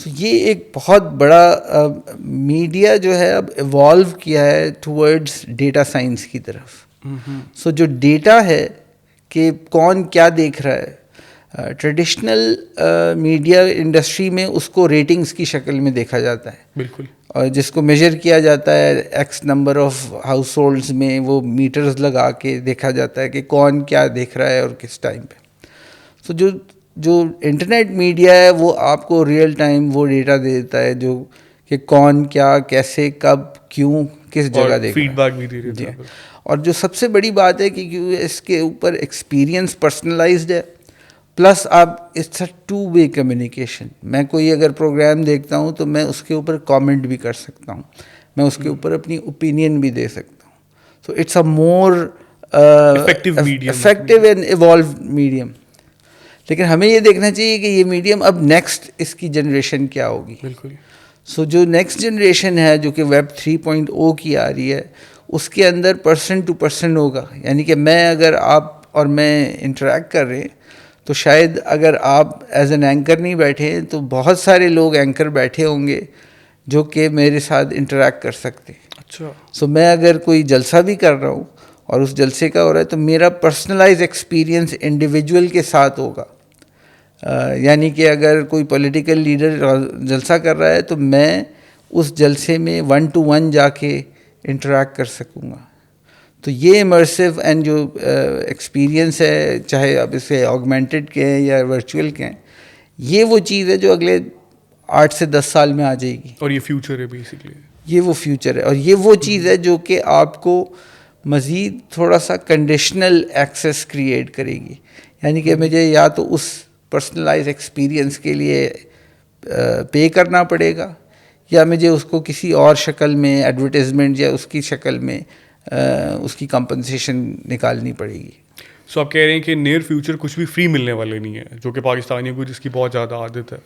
سو یہ ایک بہت بڑا میڈیا جو ہے اب ایوالو کیا ہے ٹورڈز ڈیٹا سائنس کی طرف. سو جو ڈیٹا ہے کہ کون کیا دیکھ رہا ہے, ٹریڈیشنل میڈیا انڈسٹری میں اس کو ریٹنگز کی شکل میں دیکھا جاتا ہے. بالکل. اور جس کو میجر کیا جاتا ہے x number of house holds میں, وہ میٹرز لگا کے دیکھا جاتا ہے کہ کون کیا دیکھ رہا ہے اور کس ٹائم پہ. سو جو انٹرنیٹ میڈیا ہے وہ آپ کو ریئل ٹائم وہ ڈیٹا دے دیتا ہے جو کہ کون کیا کیسے کب کیوں کس جگہ دیکھ رہا ہے. فیڈ بیک بھی دے دیتا ہے. اور جو سب سے بڑی بات ہے کہ اس کے اوپر ایکسپیرئنس پرسنلائزڈ ہے, پلس آپ it's a two way communication. میں کوئی اگر پروگرام دیکھتا ہوں تو میں اس کے اوپر کامنٹ بھی کر سکتا ہوں, میں اس کے اوپر اپنی اوپینین بھی دے سکتا ہوں. So it's a more effective and evolved medium. لیکن ہمیں یہ دیکھنا چاہیے کہ یہ میڈیم اب نیکسٹ اس کی جنریشن کیا ہوگی. بالکل. سو جو نیکسٹ جنریشن ہے جو کہ ویب 3.0 کی آ رہی ہے, اس کے اندر پرسن ٹو پرسن ہوگا. یعنی کہ میں اگر آپ اور میں انٹریکٹ کر رہے ہیں تو شاید اگر آپ ایز این اینکر نہیں بیٹھے ہیں تو بہت سارے لوگ اینکر بیٹھے ہوں گے جو کہ میرے ساتھ انٹریکٹ کر سکتے ہیں. اچھا. سو میں اگر کوئی جلسہ بھی کر رہا ہوں اور اس جلسے کا ہو رہا ہے تو میرا پرسنلائز ایکسپیرئنس انڈیویجول کے ساتھ ہوگا. یعنی کہ اگر کوئی پولیٹیکل لیڈر جلسہ کر رہا ہے تو میں اس جلسے میں 1-to-1 جا کے انٹریکٹ کر سکوں گا. تو یہ امرسو اینڈ جو ایکسپیرئنس ہے, چاہے اب اسے آگمنٹڈ کہیں یا ورچوئل کہیں, یہ وہ چیز ہے جو اگلے 8 سے 10 سال میں آ جائے گی. اور یہ فیوچر ہے بیسکلی. یہ وہ فیوچر ہے اور یہ وہ چیز ہے جو کہ آپ کو مزید تھوڑا سا کنڈیشنل ایکسیس کریٹ کرے گی. یعنی کہ مجھے یا تو اس پرسنلائز ایکسپیرئنس کے لیے پے کرنا پڑے گا یا مجھے اس کو کسی اور شکل میں ایڈورٹیزمنٹ یا اس کی شکل میں اس کی کمپنسیشن نکالنی پڑے گی. سو آپ کہہ رہے ہیں کہ نیئر فیوچر کچھ بھی فری ملنے والے نہیں ہے, جو کہ پاکستانیوں کو جس کی بہت زیادہ عادت ہے,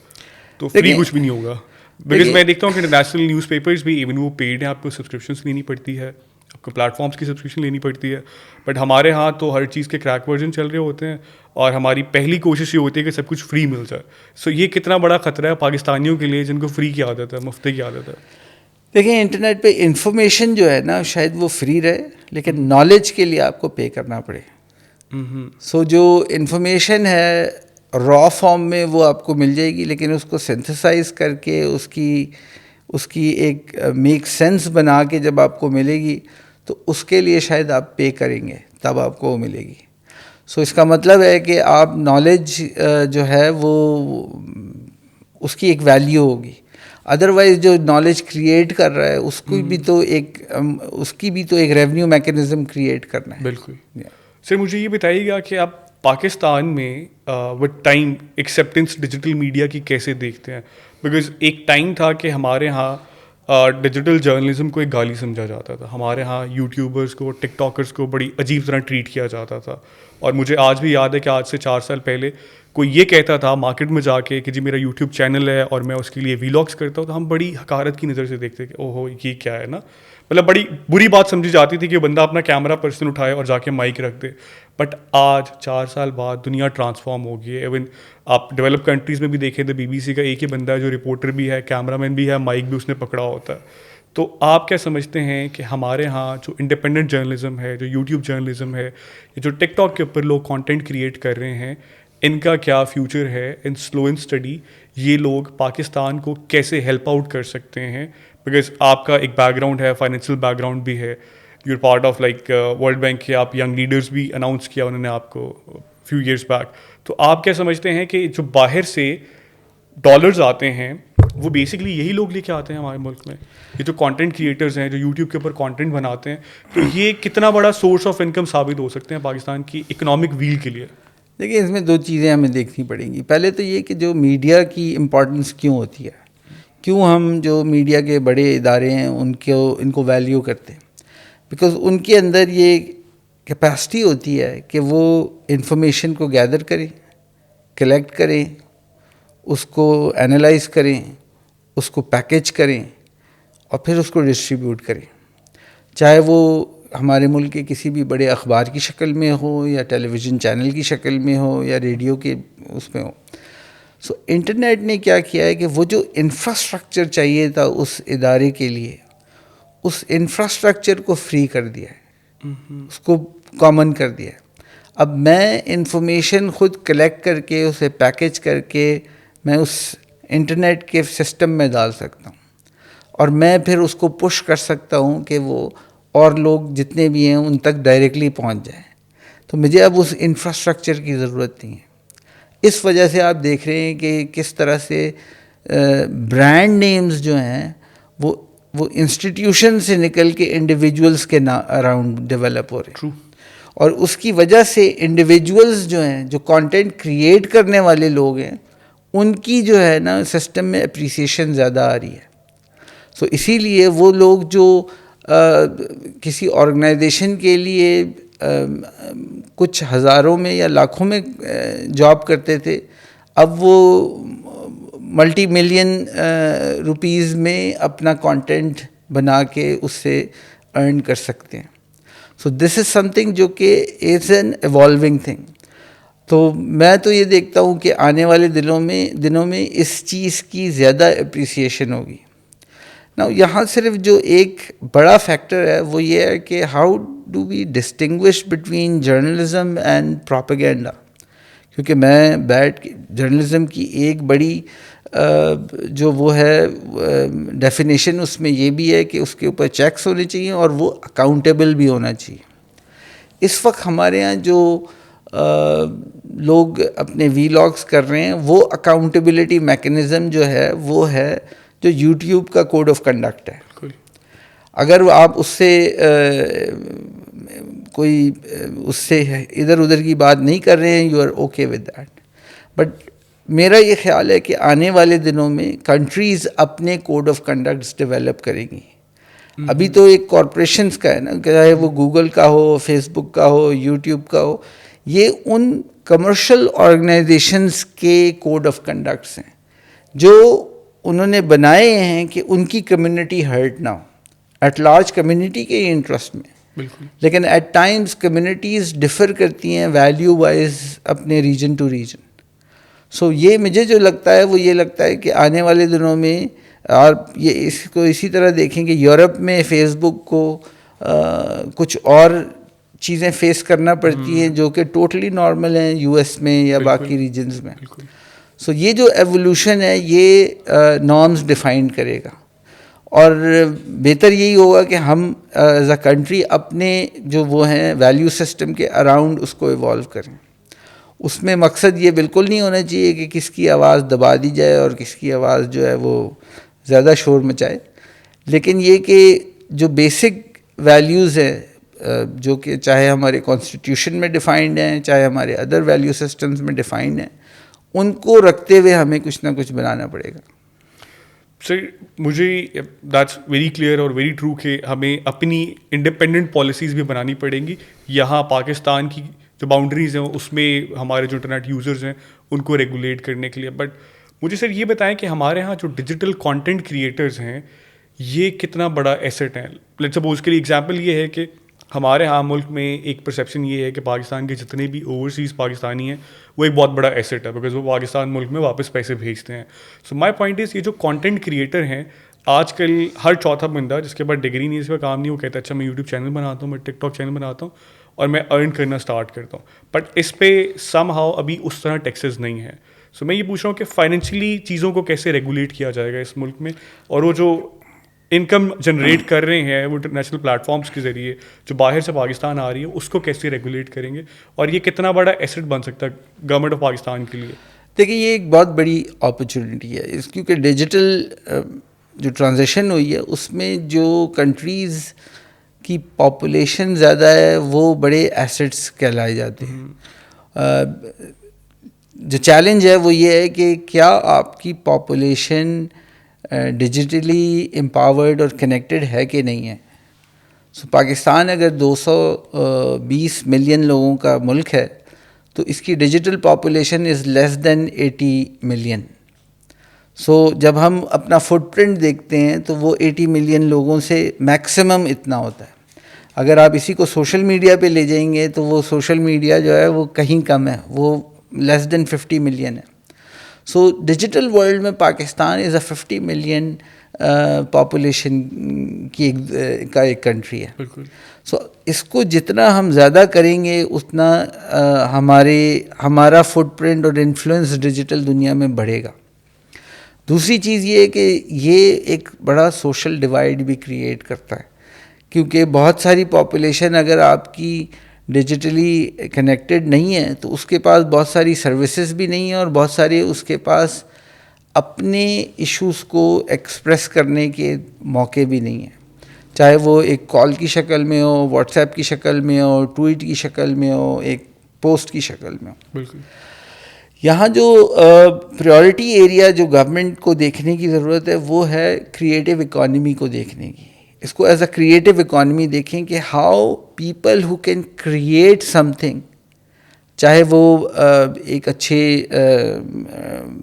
تو فری کچھ بھی نہیں ہوگا. بیکاز میں دیکھتا ہوں کہ انٹرنیشنل نیوز پیپرز بھی ایون وہ پیڈ ہیں, آپ کو سبسکرپشنس لینی پڑتی ہے, آپ کو پلیٹ فارمس کی سبسکرپشن لینی پڑتی ہے. بٹ ہمارے ہاں تو ہر چیز کے کریک ورژن چل رہے ہوتے ہیں اور ہماری پہلی کوشش یہ ہوتی ہے کہ سب کچھ فری مل جائے. سو یہ کتنا بڑا خطرہ ہے پاکستانیوں کے لیے جن کو فری کی عادت ہے, مفتے کی عادت ہے. دیکھیں انٹرنیٹ پہ انفارمیشن جو ہے نا شاید وہ فری رہے, لیکن نالج کے لیے آپ کو پے کرنا پڑے. سو جو انفارمیشن ہے را فارم میں وہ آپ کو مل جائے گی, لیکن اس کو سنتھسائز کر کے اس کی ایک میک سینس بنا کے جب آپ کو ملے گی تو اس کے لیے شاید آپ پے کریں گے, تب آپ کو وہ ملے گی. سو اس کا مطلب ہے کہ آپ نالج جو ہے وہ اس کی ایک ویلیو ہوگی. ادروائز جو نالج کریٹ کر رہا ہے اس کی بھی تو ایک ریونیو میکینزم کریٹ کرنا ہے. بالکل. سر مجھے یہ بتائیے گا کہ آپ پاکستان میں with time acceptance digital media کی کیسے دیکھتے ہیں؟ بیکاز ایک ٹائم تھا کہ ہمارے ہاں ڈیجیٹل جرنلزم کو ایک گالی سمجھا جاتا تھا. ہمارے ہاں یوٹیوبرس کو, ٹک ٹاکرس کو بڑی عجیب طرح ٹریٹ کیا جاتا تھا. اور مجھے آج بھی یاد ہے کہ آج سے 4 سال پہلے کوئی یہ کہتا تھا مارکیٹ میں جا کے کہ جی میرا یوٹیوب چینل ہے اور میں اس کے لیے ویلاگس کرتا ہوں, تو ہم بڑی حقارت کی نظر سے دیکھتے کہ اوہو یہ کیا ہے نا, مطلب بڑی بری بات سمجھی جاتی تھی کہ بندہ اپنا کیمرہ پرسن اٹھائے اور جا کے مائک رکھ دے. بٹ آج 4 سال بعد دنیا ٹرانسفارم ہو گئی ہے. ایون آپ ڈیولپ کنٹریز میں بھی دیکھیں تو BBC کا ایک ہی بندہ ہے جو رپورٹر بھی ہے, کیمرہ مین بھی ہے, مائک بھی اس نے پکڑا ہوتا ہے. تو آپ کیا سمجھتے ہیں کہ ہمارے ہاں جو انڈیپینڈنٹ جرنلزم ہے, جو یوٹیوب جرنلزم ہے, جو ٹک ٹاک کے اوپر لوگ کانٹینٹ کریٹ کر رہے ہیں, ان کا کیا فیوچر ہے ان سلو اینڈ اسٹڈی؟ یہ لوگ پاکستان کو کیسے ہیلپ آؤٹ کر سکتے ہیں؟ بیکاز آپ کا ایک بیک گراؤنڈ ہے, فائنینشیل بیک گراؤنڈ بھی ہے, you are part of like World Bank کے آپ ینگ لیڈرس بھی اناؤنس کیا انہوں نے آپ کو فیو ایئرس بیک. تو آپ کیا سمجھتے ہیں کہ جو باہر سے ڈالرز آتے ہیں وہ بیسکلی یہی لوگ لے کے آتے ہیں ہمارے ملک میں, یہ جو کانٹینٹ کریٹرز ہیں جو یوٹیوب کے اوپر کانٹینٹ بناتے ہیں, تو یہ کتنا بڑا سورس آف انکم ثابت ہو سکتے ہیں پاکستان کی اکنامک ویل کے لیے؟ دیکھیے اس میں 2 چیزیں ہمیں دیکھنی پڑیں گی. پہلے تو یہ کہ جو میڈیا کی امپورٹنس کیوں ہوتی ہے, کیوں ہم جو میڈیا کے بڑے ادارے ہیں ان کو ویلیو کرتے ہیں. بیکاز ان کے اندر یہ کیپیسٹی ہوتی ہے کہ وہ انفارمیشن کو گیدر کریں, کلیکٹ کریں, اس کو اینالائز کریں, اس کو پیکیج کریں اور پھر اس کو ڈسٹریبیوٹ کریں, چاہے وہ ہمارے ملک کے کسی بھی بڑے اخبار کی شکل میں ہو یا ٹیلی ویژن چینل کی شکل میں ہو یا ریڈیو کے اس میں ہو. سو انٹرنیٹ نے کیا کیا ہے کہ وہ جو انفراسٹرکچر چاہیے تھا اس ادارے کے لیے، اس انفراسٹرکچر کو فری کر دیا ہے، اس کو کامن کر دیا ہے. اب میں انفارمیشن خود کلیکٹ کر کے اسے پیکج کر کے میں اس انٹرنیٹ کے سسٹم میں ڈال سکتا ہوں، اور میں پھر اس کو پش کر سکتا ہوں کہ وہ اور لوگ جتنے بھی ہیں ان تک ڈائریکٹلی پہنچ جائیں. تو مجھے اب اس انفراسٹرکچر کی ضرورت نہیں ہے. اس وجہ سے آپ دیکھ رہے ہیں کہ کس طرح سے برانڈ نیمز جو ہیں وہ انسٹیٹیوشن سے نکل کے انڈیویجولس کے اراؤنڈ ڈیولپ ہو رہے ہیں. اور اس کی وجہ سے انڈیویجولز جو ہیں، جو کانٹینٹ کریٹ کرنے والے لوگ ہیں، ان کی جو ہے نا سسٹم میں اپریسیشن زیادہ آ رہی ہے. سو اسی لیے وہ لوگ جو کسی آرگنائزیشن کے لیے کچھ ہزاروں میں یا لاکھوں میں جاب کرتے تھے، اب وہ ملٹی ملین روپیز میں اپنا کانٹینٹ بنا کے اس سے ارن کر سکتے ہیں. سو دس از سم تھنگ جو کہ از این ایوالونگ تھنگ. تو میں تو یہ دیکھتا ہوں کہ آنے والے دنوں میں اس چیز کی زیادہ اپریسیشن ہوگی. نا یہاں صرف جو ایک بڑا فیکٹر ہے وہ یہ ہے کہ how do we distinguish between journalism and propaganda. کیونکہ میں جرنلزم کی ایک بڑی جو وہ ہے ڈیفینیشن اس میں یہ بھی ہے کہ اس کے اوپر چیکس ہونے چاہیے اور وہ اکاؤنٹیبل بھی ہونا چاہیے. اس وقت ہمارے ہاں جو لوگ اپنے ویلاگس کر رہے ہیں وہ اکاؤنٹیبلٹی میکنزم جو ہے وہ ہے جو یوٹیوب کا کوڈ آف کنڈکٹ ہے. اگر آپ اس سے کوئی اس سے ادھر ادھر کی بات نہیں کر رہے ہیں، you are okay with that. But میرا یہ خیال ہے کہ آنے والے دنوں میں کنٹریز اپنے کوڈ آف کنڈکٹس ڈیولپ کریں گی. ابھی تو ایک کارپوریشنس کا ہے نا، چاہے وہ گوگل کا ہو، فیس بک کا ہو، یوٹیوب کا ہو، یہ ان کمرشل آرگنائزیشنس کے کوڈ آف کنڈکٹس ہیں جو انہوں نے بنائے ہیں کہ ان کی کمیونٹی ہرٹ نہ ہو. ایٹ لارج کمیونٹی کے انٹرسٹ میں بالکل، لیکن ایٹ ٹائمز کمیونٹیز ڈفر کرتی ہیں ویلیو وائز اپنے ریجن ٹو ریجن. سو یہ مجھے جو لگتا ہے وہ یہ لگتا ہے کہ آنے والے دنوں میں، اور یہ اس کو اسی طرح دیکھیں کہ یورپ میں فیس بک کو کچھ اور چیزیں فیس کرنا پڑتی ہیں جو کہ ٹوٹلی نارمل ہیں یو ایس میں یا باقی ریجنز میں. سو یہ جو ایولیوشن ہے یہ نارمز ڈیفائن کرے گا، اور بہتر یہی ہوگا کہ ہم ایز اے کنٹری اپنے جو وہ ہیں ویلیو سسٹم کے اراؤنڈ اس کو ایوالو کریں. اس میں مقصد یہ بالکل نہیں ہونا چاہیے کہ کس کی آواز دبا دی جائے اور کس کی آواز جو ہے وہ زیادہ شور مچائے، لیکن یہ کہ جو بیسک ویلیوز ہیں جو کہ چاہے ہمارے کانسٹیٹیوشن میں ڈیفائنڈ ہیں، چاہے ہمارے ادر ویلیو سسٹمز میں ڈیفائنڈ ہیں، ان کو رکھتے ہوئے ہمیں کچھ نہ کچھ بنانا پڑے گا. سر مجھے دیٹس ویری کلیئر اور ویری ٹرو کہ ہمیں اپنی انڈیپینڈنٹ پالیسیز بھی بنانی پڑیں گی. یہاں پاکستان کی جو باؤنڈریز ہیں اس میں ہمارے جو انٹرنیٹ یوزرز ہیں ان کو ریگولیٹ کرنے کے لیے. بٹ مجھے سر یہ بتائیں کہ ہمارے ہاں جو ڈیجیٹل کانٹینٹ کریٹرز ہیں یہ کتنا بڑا ایسٹ ہے. لیٹس سپوز کے لیے ایگزامپل یہ ہے کہ ہمارے ہاں ملک میں ایک پرسیپشن یہ ہے کہ پاکستان کے جتنے بھی اوورسیز پاکستانی ہیں وہ ایک بہت بڑا ایسٹ ہے بیکاز وہ پاکستان ملک میں واپس پیسے بھیجتے ہیں. سو مائی پوائنٹ از یہ جو کانٹینٹ کریٹر ہیں آج کل ہر چوتھا بندہ جس کے پاس ڈگری نہیں، اس کا کام نہیں، وہ کہتا ہے اچھا میں یوٹیوب چینل بناتا ہوں، میں ٹک ٹاک چینل بناتا ہوں اور میں ارن کرنا اسٹارٹ کرتا ہوں. بٹ اس پہ سم ہاؤ ابھی اس طرح ٹیکسز نہیں ہیں. سو میں یہ پوچھ رہا ہوں کہ فائنینشلی چیزوں کو کیسے ریگولیٹ کیا جائے گا اس ملک میں، اور وہ جو انکم جنریٹ کر رہے ہیں وہ انٹرنیشنل پلیٹ فارمس کے ذریعے جو باہر سے پاکستان آ رہی ہے اس کو کیسے ریگولیٹ کریں گے، اور یہ کتنا بڑا ایسٹ بن سکتا ہے گورنمنٹ آف پاکستان کے لیے؟ دیکھیے یہ ایک بہت بڑی اپرچونیٹی ہے کیونکہ ڈیجیٹل جو ٹرانزیکشن ہوئی ہے اس میں جو کنٹریز کی پاپولیشن زیادہ ہے وہ بڑے ایسٹس کہلائے جاتے ہیں. جو چیلنج ہے وہ یہ ہے کہ کیا آپ کی پاپولیشن ڈیجیٹلی امپاورڈ اور کنیکٹڈ ہے کہ نہیں ہے. سو پاکستان اگر 220 ملین لوگوں کا ملک ہے تو اس کی digital population is less than 80 million. So جب ہم اپنا فٹ پرنٹ دیکھتے ہیں تو وہ 80 ملین لوگوں سے میکسیمم اتنا ہوتا ہے. اگر آپ اسی کو سوشل میڈیا پہ لے جائیں گے تو وہ سوشل میڈیا جو ہے وہ کہیں کم ہے، وہ لیس دین 50 ملین ہے. سو ڈیجیٹل ورلڈ میں پاکستان از اے 50 ملین پاپولیشن کی کا ایک کنٹری ہے. بالکل. سو اس کو جتنا ہم زیادہ کریں گے اتنا ہمارا فٹ پرنٹ اور انفلوئنس ڈیجیٹل دنیا میں بڑھے گا. دوسری چیز یہ ہے کہ یہ ایک بڑا سوشل ڈیوائڈ بھی کریٹ کرتا ہے, کیونکہ بہت ساری پاپولیشن اگر آپ کی ڈیجیٹلی کنیکٹڈ نہیں ہے تو اس کے پاس بہت ساری سروسز بھی نہیں ہیں, اور بہت سارے اس کے پاس اپنے ایشوز کو ایکسپریس کرنے کے موقع بھی نہیں ہیں, چاہے وہ ایک کال کی شکل میں ہو, واٹس ایپ کی شکل میں ہو, ٹویٹ کی شکل میں ہو, ایک پوسٹ کی شکل میں ہو. بالکل. یہاں جو پریورٹی ایریا جو گورنمنٹ کو دیکھنے کی ضرورت ہے وہ ہے کریٹیو اکانومی کو دیکھنے کی. اس کو ایز اے کریٹیو اکانومی دیکھیں کہ how people who can create some thing, چاہے وہ ایک اچھے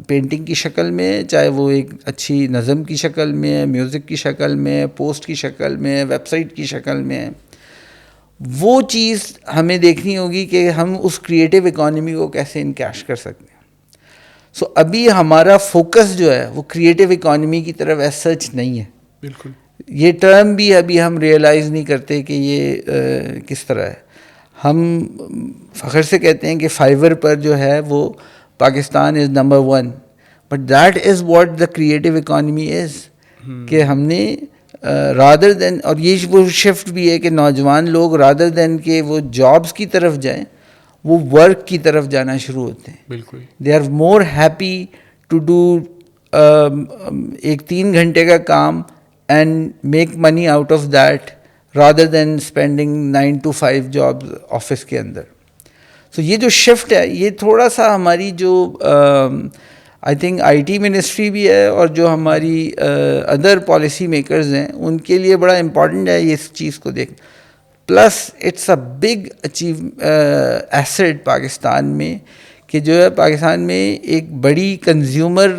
پینٹنگ کی شکل میں, چاہے وہ ایک اچھی نظم کی شکل میں, میوزک کی شکل میں, پوسٹ کی شکل میں, ویب سائٹ کی شکل میں, وہ چیز ہمیں دیکھنی ہوگی کہ ہم اس کریٹیو اکانومی کو کیسے انکیش کر سکتے ہیں. سو ابھی ہمارا فوکس جو ہے وہ کریٹیو اکانومی کی طرف ایز سچ نہیں ہے. بالکل. یہ ٹرم بھی ابھی ہم ریئلائز نہیں کرتے کہ یہ کس طرح ہے. ہم فخر سے کہتے ہیں کہ فائیور پر جو ہے وہ Pakistan is number 1, but that is what the creative economy is, کہ ہم نے رادر دین, اور یہ وہ شفٹ بھی ہے کہ نوجوان لوگ رادر دین کہ وہ جابس کی طرف جائیں وہ ورک کی طرف جانا شروع ہوتے ہیں. بالکل. They are more happy to do ایک 3 گھنٹے کا کام and make money out of that rather than spending 9 to 5 job office کے اندر. سو یہ جو شفٹ ہے یہ تھوڑا سا ہماری جو I think I T ministry بھی ہے اور جو ہماری ادر پالیسی میکرز ہیں ان کے لیے بڑا امپورٹنٹ ہے یہ اس چیز کو دیکھ. Plus it's a big asset Pakistan میں کہ جو ہے پاکستان میں ایک بڑی کنزیومر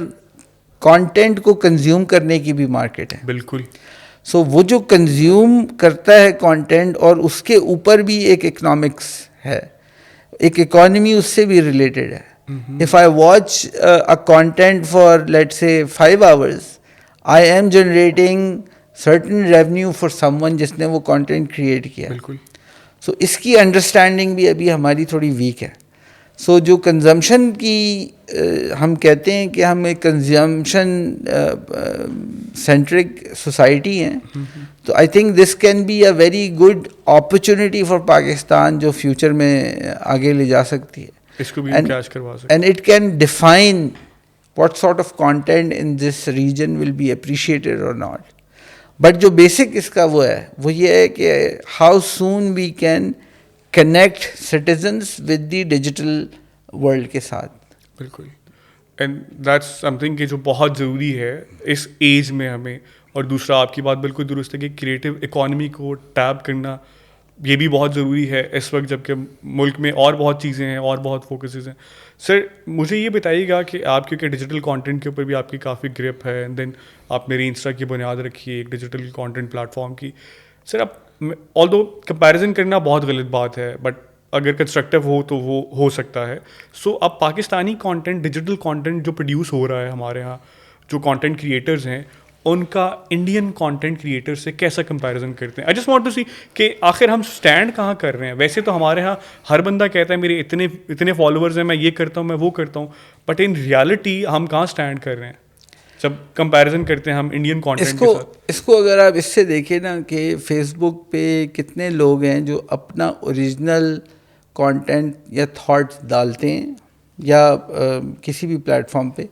کانٹینٹ کو کنزیوم کرنے کی بھی مارکیٹ ہے. بالکل. سو وہ جو کنزیوم کرتا ہے کانٹینٹ اور اس کے اوپر بھی ایک اکنامکس ہے, ایک اکانومی اس سے بھی ریلیٹڈ ہے. If I watch a content for let's say 5 hours, I am generating certain revenue for someone جس نے وہ کانٹینٹ کریٹ کیا. بالکل. سو اس کی انڈرسٹینڈنگ بھی ابھی ہماری تھوڑی ویک ہے. سو جو کنزمپشن کی ہم کہتے ہیں کہ ہم ایک کنزمپشن سینٹرک سوسائٹی ہیں, تو I think this can be a very good opportunity for Pakistan جو فیوچر میں آگے لے جا سکتی ہے. اس کو بھی کیچ کروا سکتے ہیں. And it can define what sort of content in this region will be appreciated اور ناٹ. بٹ جو بیسک اس کا وہ ہے وہ یہ ہے کہ how soon we can connect citizens with the digital world کے ساتھ. بالکل. اینڈ دیٹس سم تھنگ کہ جو بہت ضروری ہے اس ایج میں ہمیں. اور دوسرا آپ کی بات بالکل درست ہے کہ کریٹیو اکانومی کو ٹیپ کرنا یہ بھی بہت ضروری ہے اس وقت جب کہ ملک میں اور بہت چیزیں ہیں اور بہت فوکسز ہیں. سر مجھے یہ بتائیے گا کہ آپ کیونکہ ڈیجیٹل کانٹینٹ کے اوپر بھی آپ کی کافی گرپ ہے, اینڈ دین آپ نے انسٹا کی بنیاد رکھی ہے ایک ڈیجیٹل کانٹینٹ پلیٹفارم کی. سر اب آلدو کمپیریزن کرنا بہت غلط بات ہے, بٹ اگر کنسٹرکٹیو ہو تو وہ ہو سکتا ہے. سو اب پاکستانی کانٹینٹ, ڈیجیٹل کانٹینٹ جو پروڈیوس ہو رہا ہے ہمارے یہاں, جو کانٹینٹ کریٹرز ہیں ان کا انڈین کانٹینٹ کریٹر سے کیسا کمپیریزن کرتے ہیں؟ آئی جسٹ وانٹ ٹو سی کہ آخر ہم اسٹینڈ کہاں کر رہے ہیں. ویسے تو ہمارے یہاں ہر بندہ کہتا ہے میرے اتنے فالوورز ہیں, میں یہ کرتا ہوں, میں وہ کرتا ہوں, بٹ ان ریالٹی ہم کہاں اسٹینڈ کر رہے ہیں جب کمپیریزن کرتے ہیں ہم انڈین کانٹینٹ کے ساتھ؟ اس کو اگر آپ اس سے دیکھیں نا کہ فیس بک پہ کتنے لوگ ہیں جو اپنا اوریجنل کانٹینٹ یا تھاٹس ڈالتے ہیں یا کسی بھی پلیٹ فارم پہ,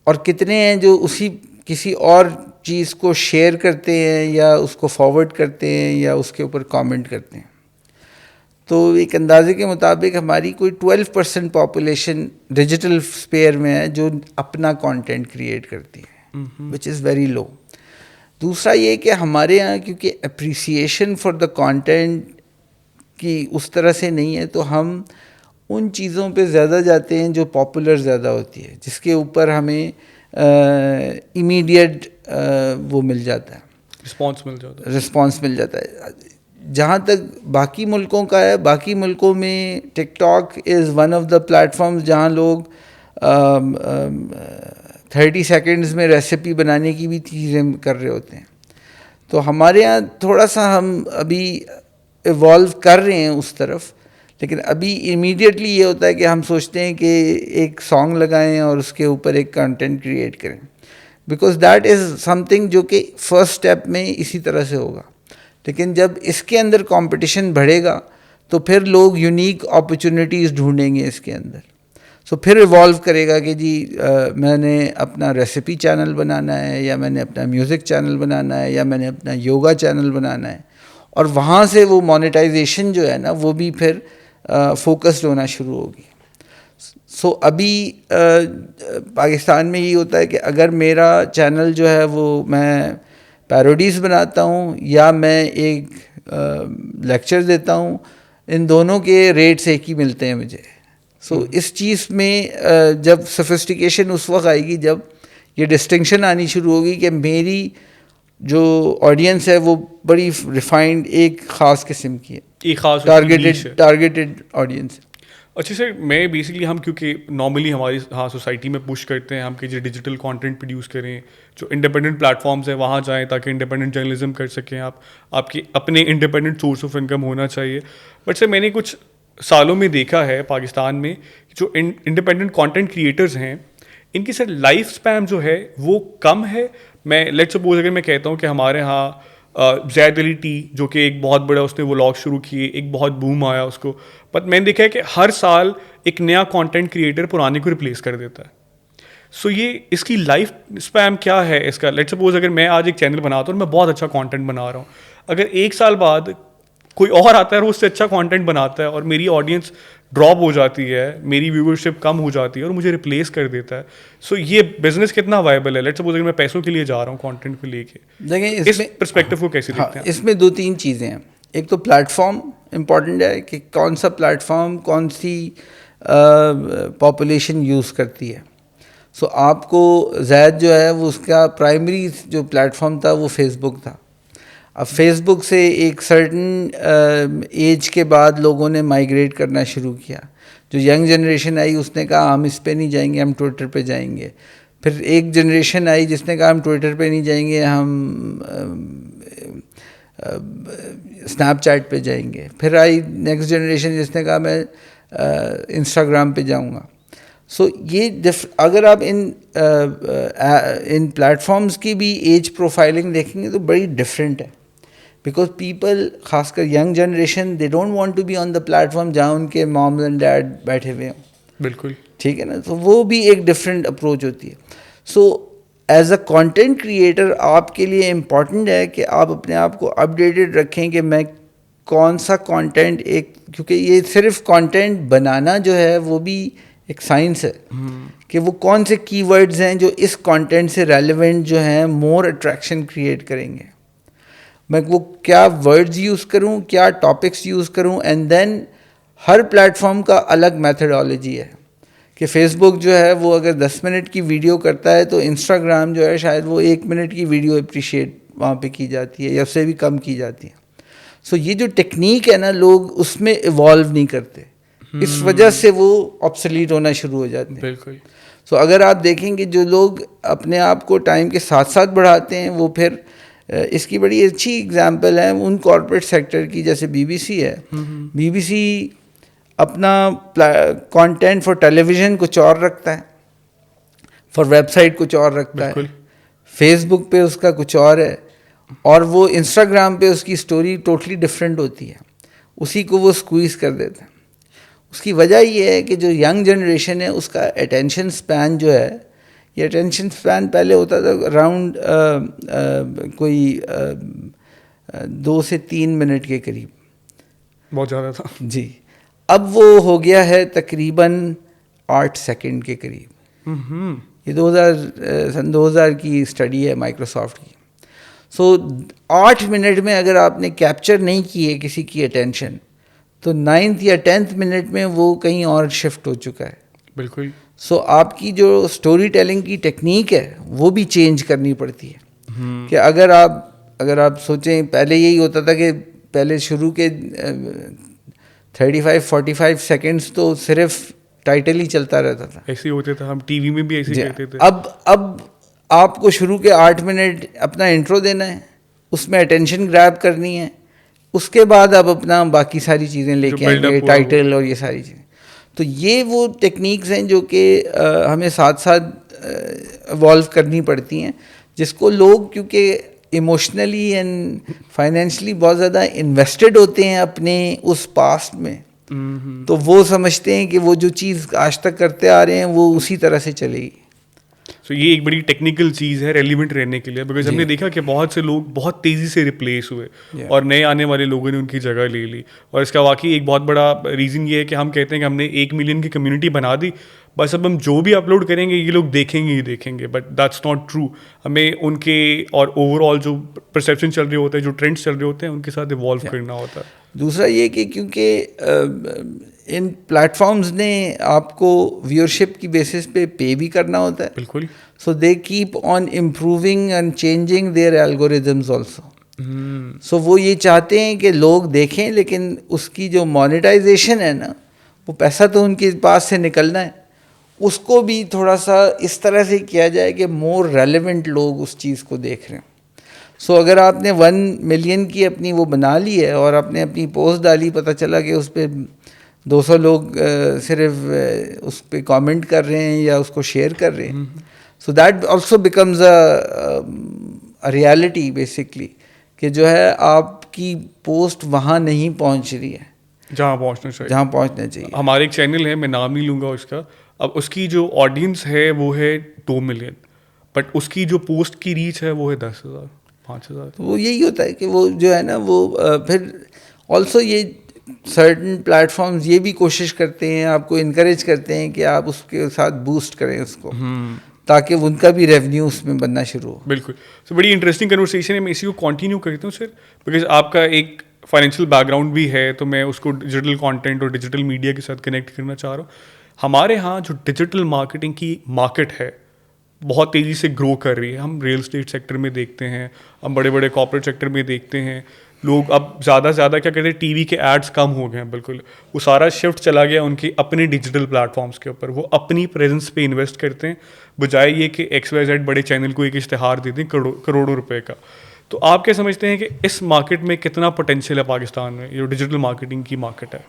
اور کتنے ہیں جو اسی کسی اور چیز کو شیئر کرتے ہیں یا اس کو فارورڈ کرتے ہیں یا اس کے اوپر کامنٹ کرتے ہیں. تو ایک اندازے کے مطابق ہماری کوئی 12% پاپولیشن ڈیجیٹل اسپیئر میں ہے جو اپنا کانٹینٹ کریٹ کرتی ہے, وچ از ویری لو. دوسرا یہ کہ ہمارے یہاں کیونکہ اپریسیشن فار دا کانٹینٹ کی اس طرح سے نہیں ہے, تو ہم ان چیزوں پہ زیادہ جاتے ہیں جو پاپولر زیادہ ہوتی ہے, جس کے اوپر ہمیں امیڈیٹ وہ مل جاتا ہے, رسپانس مل جاتا ہے. جہاں تک باقی ملکوں کا ہے, باقی ملکوں میں TikTok is one of the platforms جہاں لوگ 30 سیکنڈز میں ریسیپی بنانے کی بھی چیزیں کر رہے ہوتے ہیں. تو ہمارے یہاں تھوڑا سا ہم ابھی ایوالو کر رہے ہیں اس طرف, لیکن ابھی امیڈیٹلی یہ ہوتا ہے کہ ہم سوچتے ہیں کہ ایک سانگ لگائیں اور اس کے اوپر ایک کنٹینٹ کریٹ کریں, because that is some thing جو کہ فرسٹ اسٹیپ میں اسی طرح سے ہوگا. لیکن جب اس کے اندر کمپٹیشن بڑھے گا تو پھر لوگ یونیک اپرچونیٹیز ڈھونڈیں گے اس کے اندر. سو پھر ایوالو کرے گا کہ جی میں نے اپنا ریسیپی چینل بنانا ہے, یا میں نے اپنا میوزک چینل بنانا ہے, یا میں نے اپنا یوگا چینل بنانا ہے, اور وہاں سے وہ مونیٹائزیشن جو ہے نا وہ بھی پھر فوکسڈ ہونا شروع ہوگی. سو ابھی پاکستان میں یہ ہوتا ہے کہ اگر میرا چینل جو ہے وہ میں پیروڈیز بناتا ہوں یا میں ایک لیکچر دیتا ہوں, ان دونوں کے ریٹس ایک ہی ملتے ہیں مجھے. سو اس چیز میں جب سفسٹیکیشن اس وقت آئے گی جب یہ ڈسٹنکشن آنی شروع ہوگی کہ میری جو آڈینس ہے وہ بڑی ریفائنڈ ایک خاص قسم کی ہے, ایک خاص ٹارگیٹڈ آڈینس. اچھا سر, میں بیسکلی ہم کیونکہ نارملی ہماری سوسائٹی میں پش کرتے ہیں ہم کہ جو ڈیجیٹل کانٹینٹ پروڈیوس کریں, جو انڈیپینڈنٹ پلیٹ فارمز ہیں وہاں جائیں تاکہ انڈیپینڈنٹ جرنلزم کر سکیں آپ, آپ کی اپنے انڈیپینڈنٹ سورس آف انکم ہونا چاہیے. بٹ سر میں نے کچھ سالوں میں دیکھا ہے پاکستان میں جو انڈیپینڈنٹ کانٹینٹ کریٹرز ہیں ان کی سر لائف اسپیم جو ہے وہ کم ہے. میں لیٹ سپوز اگر میں کہتا ہوں کہ ہمارے ہاں زید علی ٹی جو کہ ایک بہت بڑا اس نے ولاگ شروع کیے, ایک بہت بوم آیا اس کو, بٹ میں نے دیکھا ہے کہ ہر سال ایک نیا کانٹینٹ کریٹر پرانے کو ریپلیس کر دیتا ہے. سو یہ اس کی لائف اسپیم کیا ہے اس کا؟ لیٹ سپوز اگر میں آج ایک چینل بناتا ہوں اور میں بہت اچھا کانٹینٹ بنا رہا ہوں, اگر ایک سال بعد کوئی اور آتا ہے اور اس سے اچھا کانٹینٹ بناتا ہے اور میری آڈینس ڈراپ ہو جاتی ہے, میری ویورشپ کم ہو جاتی ہے اور مجھے ریپلیس کر دیتا ہے, سو یہ بزنس کتنا وائبل ہے؟ لیٹ سپوز اگر میں پیسوں کے لیے جا رہا ہوں کانٹینٹ کو لے کے, دیکھیں اس پرسپیکٹو کو کیسے دیکھتے ہیں؟ اس میں 2-3 چیزیں ہیں. ایک تو پلیٹ فارم امپورٹنٹ ہے کہ کون سا پلیٹ فارم کون سی پاپولیشن یوز کرتی ہے. سو آپ کو زید جو ہے وہ اس کا پرائمری جو پلیٹ فارم تھا وہ فیس بک تھا. اب فیس بک سے ایک سرٹن ایج کے بعد لوگوں نے مائیگریٹ کرنا شروع کیا. جو ینگ جنریشن آئی اس نے کہا ہم اس پہ نہیں جائیں گے, ہم ٹویٹر پہ جائیں گے. پھر ایک جنریشن آئی جس نے کہا ہم ٹویٹر پہ نہیں جائیں گے, ہم اسنیپ چیٹ پہ جائیں گے. پھر آئی نیکسٹ جنریشن جس نے کہا میں انسٹاگرام پہ جاؤں گا. سو یہ اگر آپ ان پلیٹ فارمز کی بھی ایج پروفائلنگ دیکھیں گے تو بڑی ڈفرینٹ ہے, بیکاز پیپل خاص کر young generation they don't want to be on the platform جہاں ان کے مامز اینڈ ڈیڈ بیٹھے ہوئے ہوں. بالکل ٹھیک ہے نا, تو وہ بھی ایک ڈفرینٹ اپروچ ہوتی ہے. So as a content creator آپ کے لیے امپورٹنٹ ہے کہ آپ اپنے آپ کو اپڈیٹڈ رکھیں کہ میں کون سا کانٹینٹ کیونکہ یہ صرف کانٹینٹ بنانا جو ہے وہ بھی ایک سائنس ہے کہ وہ کون سے کی ورڈز ہیں جو اس کانٹینٹ سے ریلیونٹ جو ہیں مور اٹریکشن کریٹ کریں گے. میں وہ کیا ورڈز یوز کروں, کیا ٹاپکس یوز کروں, اینڈ دین ہر پلیٹ فارم کا الگ میتھڈالوجی ہے کہ فیس بک جو ہے وہ اگر 10 منٹ کی ویڈیو کرتا ہے تو انسٹاگرام جو ہے شاید وہ 1 منٹ کی ویڈیو اپریشیٹ وہاں پہ کی جاتی ہے یا اس سے بھی کم کی جاتی ہے. سو یہ جو ٹیکنیک ہے نا لوگ اس میں ایوالو نہیں کرتے, اس وجہ سے وہ آبسلیٹ ہونا شروع ہو جاتے ہیں. بالکل. سو اگر آپ دیکھیں گے جو لوگ اپنے آپ کو ٹائم کے ساتھ ساتھ بڑھاتے ہیں وہ پھر اس کی بڑی اچھی اگزامپل ہے ان کارپوریٹ سیکٹر کی, جیسے بی بی سی ہے. بی بی سی اپنا کانٹینٹ فار ٹیلی ویژن کچھ اور رکھتا ہے, فار ویب سائٹ کچھ اور رکھتا ہے, فیس بک پہ اس کا کچھ اور ہے, اور وہ انسٹاگرام پہ اس کی اسٹوری ٹوٹلی ڈفرینٹ ہوتی ہے, اسی کو وہ اسکویز کر دیتے ہیں. اس کی وجہ یہ ہے کہ جو ینگ جنریشن ہے اس کا اٹینشن سپین جو ہے, یہ اٹینشن سپین پہلے ہوتا تھا اراؤنڈ کوئی 2 سے 3 منٹ کے قریب, بہت زیادہ تھا جی. اب وہ ہو گیا ہے تقریباً 8 سیکنڈ کے قریب. یہ 2000 کی اسٹڈی ہے مائکروسافٹ کی. سو 8 منٹ میں اگر آپ نے کیپچر نہیں کی ہے کسی کی اٹینشن تو 9th یا 10th منٹ میں وہ کہیں اور شفٹ ہو چکا ہے. بالکل. سو آپ کی جو اسٹوری ٹیلنگ کی ٹیکنیک ہے وہ بھی چینج کرنی پڑتی ہے کہ اگر آپ سوچیں پہلے یہی ہوتا تھا کہ پہلے شروع کے 35-45 سیکنڈس تو صرف ٹائٹل ہی چلتا رہتا تھا. ایسے ہوتے تھا, ہم ٹی وی میں بھی ایسے کہتے تھے. اب آپ کو شروع کے 8 منٹ اپنا انٹرو دینا ہے, اس میں اٹینشن گریب کرنی ہے, اس کے بعد آپ اپنا باقی ساری چیزیں لے کے آئیں گے, ٹائٹل اور یہ ساری چیزیں. تو یہ وہ ٹیکنیکس ہیں جو کہ ہمیں ساتھ ساتھ ایوالو کرنی پڑتی ہیں, جس کو لوگ کیونکہ ایموشنلی اینڈ فائنینشلی بہت زیادہ انویسٹڈ ہوتے ہیں اپنے اس پاسٹ میں, تو وہ سمجھتے ہیں کہ وہ جو چیز آج تک کرتے آ رہے ہیں وہ اسی طرح سے چلے گی. سو یہ ایک بڑی ٹیکنیکل چیز ہے ریلیونٹ رہنے کے لیے, بیکاز ہم نے دیکھا کہ بہت سے لوگ بہت تیزی سے ریپلیس ہوئے اور نئے آنے والے لوگوں نے ان کی جگہ لے لی. اور اس کا واقعی ایک بہت بڑا ریزن یہ ہے کہ ہم کہتے ہیں کہ ہم نے 1 ملین کی کمیونٹی بنا دی, بس اب ہم جو بھی اپلوڈ کریں گے یہ لوگ دیکھیں گے ہی دیکھیں گے, بٹ دیٹس ناٹ ٹرو. ہمیں ان کے اور اوور آل جو پرسیپشن چل رہے ہوتے ہیں, جو ٹرینڈس چل رہے ہوتے ہیں, ان کے ساتھ ایوالو کرنا ہوتا ہے. دوسرا یہ کہ کیونکہ ان پلیٹ فارمز نے آپ کو ویورشپ کی بیسس پہ پے بھی کرنا ہوتا ہے. بالکل. So they keep on improving and changing their algorithms also. So وہ یہ چاہتے ہیں کہ لوگ دیکھیں, لیکن اس کی جو مانیٹائزیشن ہے نا, وہ پیسہ تو ان کے پاس سے نکلنا ہے, اس کو بھی تھوڑا سا اس طرح سے کیا جائے کہ مور ریلیونٹ لوگ اس چیز کو دیکھ رہے ہیں. سو اگر آپ نے 1 ملین کی اپنی وہ بنا لی ہے اور آپ نے اپنی پوسٹ ڈالی, پتہ چلا کہ اس پہ 200 لوگ صرف اس پہ کامنٹ کر رہے ہیں یا اس کو شیئر کر رہے ہیں, so that also becomes a reality basically, کہ جو ہے آپ کی پوسٹ وہاں نہیں پہنچ رہی ہے جہاں پہنچنا چاہیے, جہاں پہنچنا چاہیے. ہمارے ایک چینل ہے, میں نام نہیں لوں گا اس کا, اب اس کی جو آڈینس ہے وہ ہے 2 ملین, بٹ اس کی جو پوسٹ کی ریچ ہے وہ ہے 10,000 5,000. تو وہ یہی ہوتا ہے کہ وہ جو ہے نا وہ پھر آلسو یہ سرٹن پلیٹ فارمز یہ بھی کوشش کرتے ہیں, آپ کو انکریج کرتے ہیں کہ آپ اس کے ساتھ بوسٹ کریں اس کو, تاکہ ان کا بھی ریونیو اس میں بننا شروع ہو. بالکل. سو بڑی انٹرسٹنگ کنورسیشن ہے, میں اسی کو کنٹینیو کرتا ہوں سر, بیکاز آپ کا ایک فائنینشیل بیک گراؤنڈ بھی ہے, تو میں اس کو ڈیجیٹل کانٹینٹ اور ڈیجیٹل میڈیا کے ساتھ کنیکٹ کرنا چاہ رہا ہوں. ہمارے ہاں جو ڈیجیٹل مارکیٹنگ کی مارکیٹ ہے بہت تیزی سے گرو کر رہی ہے. ہم ریئل اسٹیٹ سیکٹر میں دیکھتے ہیں, ہم بڑے بڑے کارپوریٹ سیکٹر میں دیکھتے ہیں, لوگ اب زیادہ سے زیادہ کیا کہتے ہیں, ٹی وی کے ایڈس کم ہو گئے ہیں. بالکل وہ سارا شفٹ چلا گیا ان کی اپنے ڈیجیٹل پلیٹ فارمس کے اوپر. وہ اپنی پریزنس پہ انویسٹ کرتے ہیں, بجائے یہ کہ XYZ بڑے چینل کو ایک اشتہار دیتے ہیں کروڑوں روپے کا. تو آپ کیا سمجھتے ہیں کہ اس مارکیٹ میں کتنا پوٹینشیل ہے پاکستان میں, جو ڈیجیٹل مارکیٹنگ کی مارکیٹ ہے؟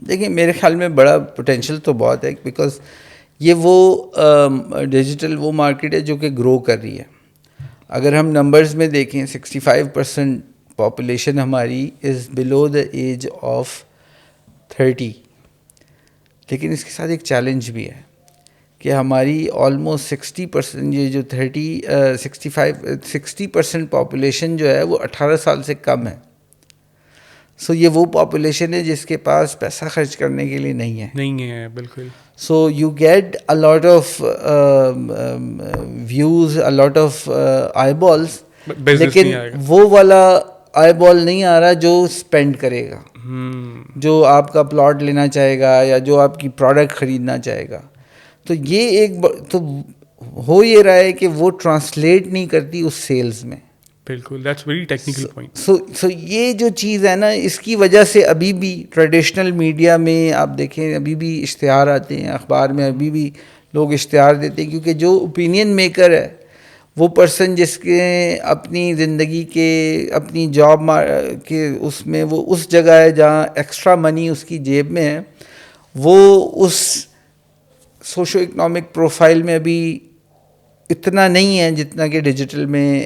دیکھیں میرے خیال میں بڑا پوٹینشیل تو بہت ہے, بیکاز یہ وہ ڈیجیٹل وہ مارکیٹ ہے جو کہ گرو کر رہی ہے. اگر ہم نمبرز میں دیکھیں 65% پاپولیشن ہماری از بلو دا ایج آف 30, لیکن اس کے ساتھ ایک چیلنج بھی ہے کہ ہماری آلموسٹ 60% یہ جو 60% پاپولیشن جو ہے وہ 18 سال سے کم ہے. سو یہ وہ پاپولیشن ہے جس کے پاس پیسہ خرچ کرنے کے لیے نہیں ہے. بالکل. So you get a lot of views, a lot of eyeballs, لیکن وہ والا آئی بال نہیں آ رہا جو اسپینڈ کرے گا, جو آپ کا پلاٹ لینا چاہے گا یا جو آپ کی پروڈکٹ خریدنا چاہے گا. تو یہ ایک تو ہو یہ رہا ہے کہ وہ ٹرانسلیٹ نہیں کرتی اس سیلز میں. بالکل, دیٹس ویری ٹیکنیکل پوائنٹ. سو یہ جو چیز ہے نا, اس کی وجہ سے ابھی بھی ٹریڈیشنل میڈیا میں آپ دیکھیں ابھی بھی اشتہار آتے ہیں, اخبار میں ابھی بھی لوگ اشتہار دیتے ہیں, کیونکہ جو اوپینین میکر ہے وہ پرسن جس کے اپنی زندگی کے اپنی جاب کے اس میں وہ اس جگہ ہے جہاں ایکسٹرا منی اس کی جیب میں ہے, وہ اس سوشو اکنامک پروفائل میں ابھی اتنا نہیں ہے جتنا کہ ڈیجیٹل میں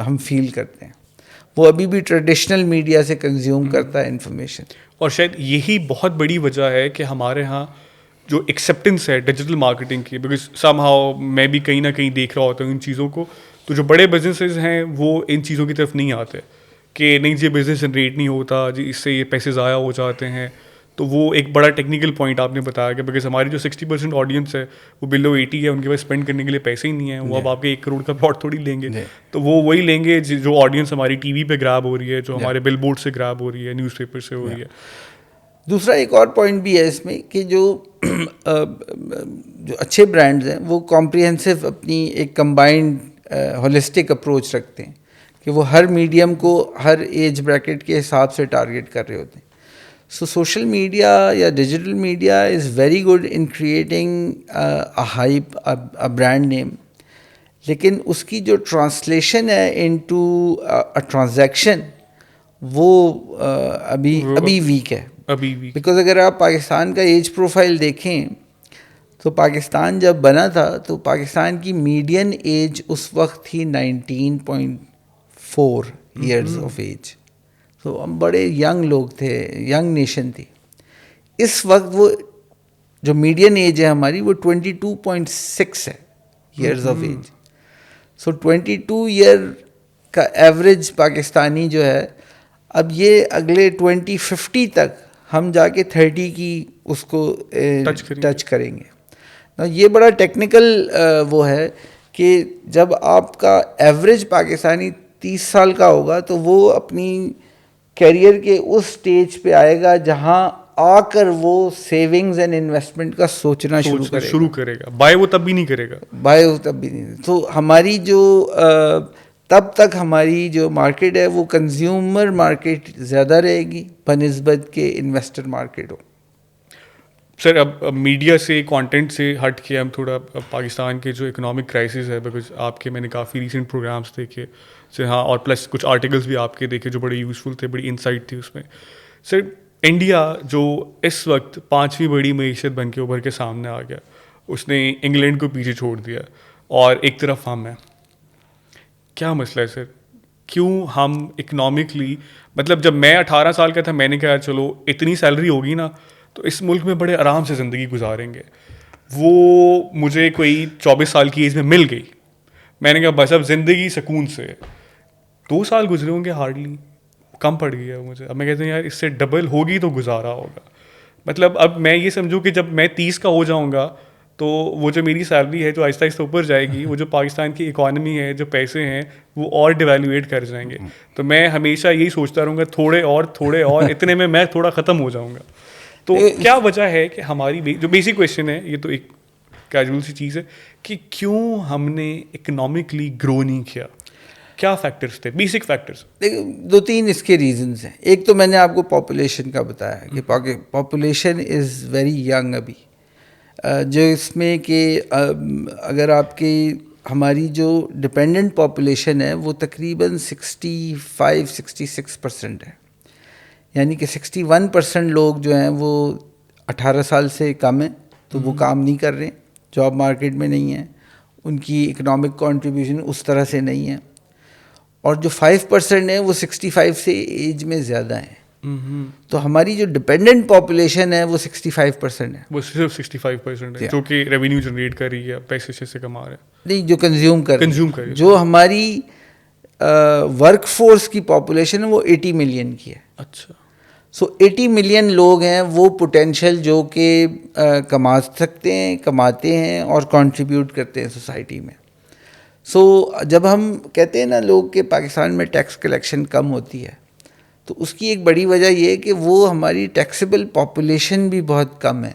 ہم فیل کرتے ہیں. وہ ابھی بھی ٹریڈیشنل میڈیا سے کنزیوم کرتا ہے انفارمیشن. اور شاید یہی بہت بڑی وجہ ہے کہ ہمارے ہاں جو ایکسیپٹنس ہے ڈیجیٹل مارکیٹنگ کی, بیکاز سم ہاؤ میں بھی کہیں نہ کہیں دیکھ رہا ہوتا ہوں ان چیزوں کو, تو جو بڑے بزنسز ہیں وہ ان چیزوں کی طرف نہیں آتے کہ نہیں جی بزنس جنریٹ نہیں ہوتا جی, اس سے یہ پیسے ضائع ہو جاتے ہیں. تو وہ ایک بڑا ٹیکنیکل پوائنٹ آپ نے بتایا کہ بیکاز ہماری جو 60% آڈینس ہے وہ بلو 80 ہے, ان کے پاس اسپینڈ کرنے کے لیے پیسے ہی نہیں ہیں. وہ اب آپ کے 1 کروڑ کا پلاٹ تھوڑی لیں گے, تو وہ وہی لیں گے جو آڈینس ہماری ٹی وی پہ گراب ہو رہی ہے, جو ہمارے بل بورڈ سے گراب ہو رہی ہے, نیوز پیپر سے ہو رہی ہے. دوسرا ایک اور پوائنٹ بھی ہے اس میں کہ جو اچھے برانڈز ہیں وہ کمپریہنسو اپنی ایک کمبائنڈ ہولسٹک اپروچ رکھتے ہیں کہ وہ ہر میڈیم کو ہر ایج بریکٹ کے حساب سے ٹارگیٹ کر رہے ہوتے ہیں. So social media یا digital media is very good in creating hype, a brand name, لیکن اس کی جو ٹرانسلیشن ہے انٹو ٹرانزیکشن وہ ابھی ویک ہے. بیکاز اگر آپ پاکستان کا ایج پروفائل دیکھیں تو پاکستان جب بنا تھا تو پاکستان کی میڈین ایج اس وقت تھی 19.4 ایئرز آف ایج. تو ہم بڑے ینگ لوگ تھے, ینگ نیشن تھی. اس وقت وہ جو میڈین ایج ہے ہماری وہ 22.6 ہے years of age. So 22 year کا ایوریج پاکستانی جو ہے, اب یہ اگلے 2050 تک ہم جا کے 30 کی اس کو ٹچ کریں گے. یہ بڑا ٹیکنیکل وہ ہے کہ جب آپ کا ایوریج پاکستانی 30 سال کا ہوگا تو وہ اپنی کیریئر کے اس سٹیج پہ آئے گا جہاں آ کر وہ سیونگز اینڈ انویسٹمنٹ کا سوچنا شروع کرے گا. بائے وہ تب بھی نہیں کرے گا, بائے وہ تب بھی نہیں. تو ہماری جو تب تک ہماری جو مارکیٹ ہے وہ کنزیومر مارکیٹ زیادہ رہے گی بنسبت کے انویسٹر مارکیٹ ہو. سر اب میڈیا سے, کانٹینٹ سے ہٹ کے ہم تھوڑا پاکستان کے جو اکنامک کرائسس ہے, بیکاز آپ کے میں نے کافی ریسنٹ پروگرامس دیکھے ہاں, اور پلس کچھ آرٹیکلس بھی آپ کے دیکھے جو بڑے یوزفل تھے, بڑی انسائٹ تھی اس میں. سر انڈیا جو اس وقت 5ویں بڑی معیشت بن کے ابھر کے سامنے آ گیا, اس نے انگلینڈ کو پیچھے چھوڑ دیا اور ایک طرف ہم ہیں. کیا مسئلہ ہے سر, کیوں ہم اکنامکلی, مطلب جب میں 18 سال کا تھا میں نے کہا چلو اتنی سیلری ہوگی نا تو اس ملک میں بڑے آرام سے زندگی گزاریں گے. وہ مجھے کوئی 24 سال کی ایج میں مل گئی, میں نے کہا بس اب زندگی سکون سے. 2 سال گزرے ہوں گے ہارڈلی, کم پڑ گیا مجھے. اب میں کہتے ہیں یار اس سے ڈبل ہوگی تو گزارا ہوگا. مطلب اب میں یہ سمجھوں کہ جب میں 30 کا ہو جاؤں گا تو وہ جو میری سیلری ہے جو آہستہ آہستہ اوپر جائے گی, وہ جو پاکستان کی اکانومی ہے, جو پیسے ہیں وہ اور ڈیویلیویٹ کر جائیں گے. تو میں ہمیشہ یہی سوچتا رہوں گا تھوڑے اور اتنے میں تھوڑا ختم ہو جاؤں گا. تو کیا وجہ ہے کہ ہماری جو بیسک کویشچن ہے, یہ تو ایک کیجول سی چیز ہے کہ کیوں ہم نے اکنامکلی گرو نہیں کیا, کیا فیکٹرز تھے, بیسک فیکٹرز؟ دیکھیں 2-3 اس کے ریزنز ہیں. ایک تو میں نے آپ کو پاپولیشن کا بتایا کہ پاپولیشن از ویری ینگ ابھی, جو اس میں کہ اگر آپ کی ہماری جو ڈپینڈنٹ پاپولیشن ہے وہ تقریباً 65-66% ہے. یعنی کہ 61% لوگ جو ہیں وہ 18 سال سے کم ہیں, تو وہ کام نہیں کر رہے, جاب مارکیٹ میں نہیں ہیں, ان کی اکنامک کنٹریبیوشن اس طرح سے نہیں ہے. اور جو 5% ہیں وہ 65 سے ایج میں زیادہ ہیں. تو ہماری جو ڈپینڈنٹ پاپولیشن ہے وہ 65% ہے. وہ صرف 65% ہے جو کہ ریونیو جنریٹ کر رہی ہے, پیسے سے کما رہے ہیں. نہیں, جو کنزیوم کر رہی ہے. جو ہماری ورک فورس کی پاپولیشن ہے وہ 80 ملین کی ہے. اچھا. سو 80 ملین لوگ ہیں وہ پوٹینشیل جو کہ کما سکتے ہیں, کماتے ہیں اور کنٹریبیوٹ کرتے ہیں سوسائٹی میں. سو جب ہم کہتے ہیں نا لوگ کہ پاکستان میں ٹیکس کلیکشن کم ہوتی ہے, تو اس کی ایک بڑی وجہ یہ ہے کہ وہ ہماری ٹیکسیبل پاپولیشن بھی بہت کم ہے.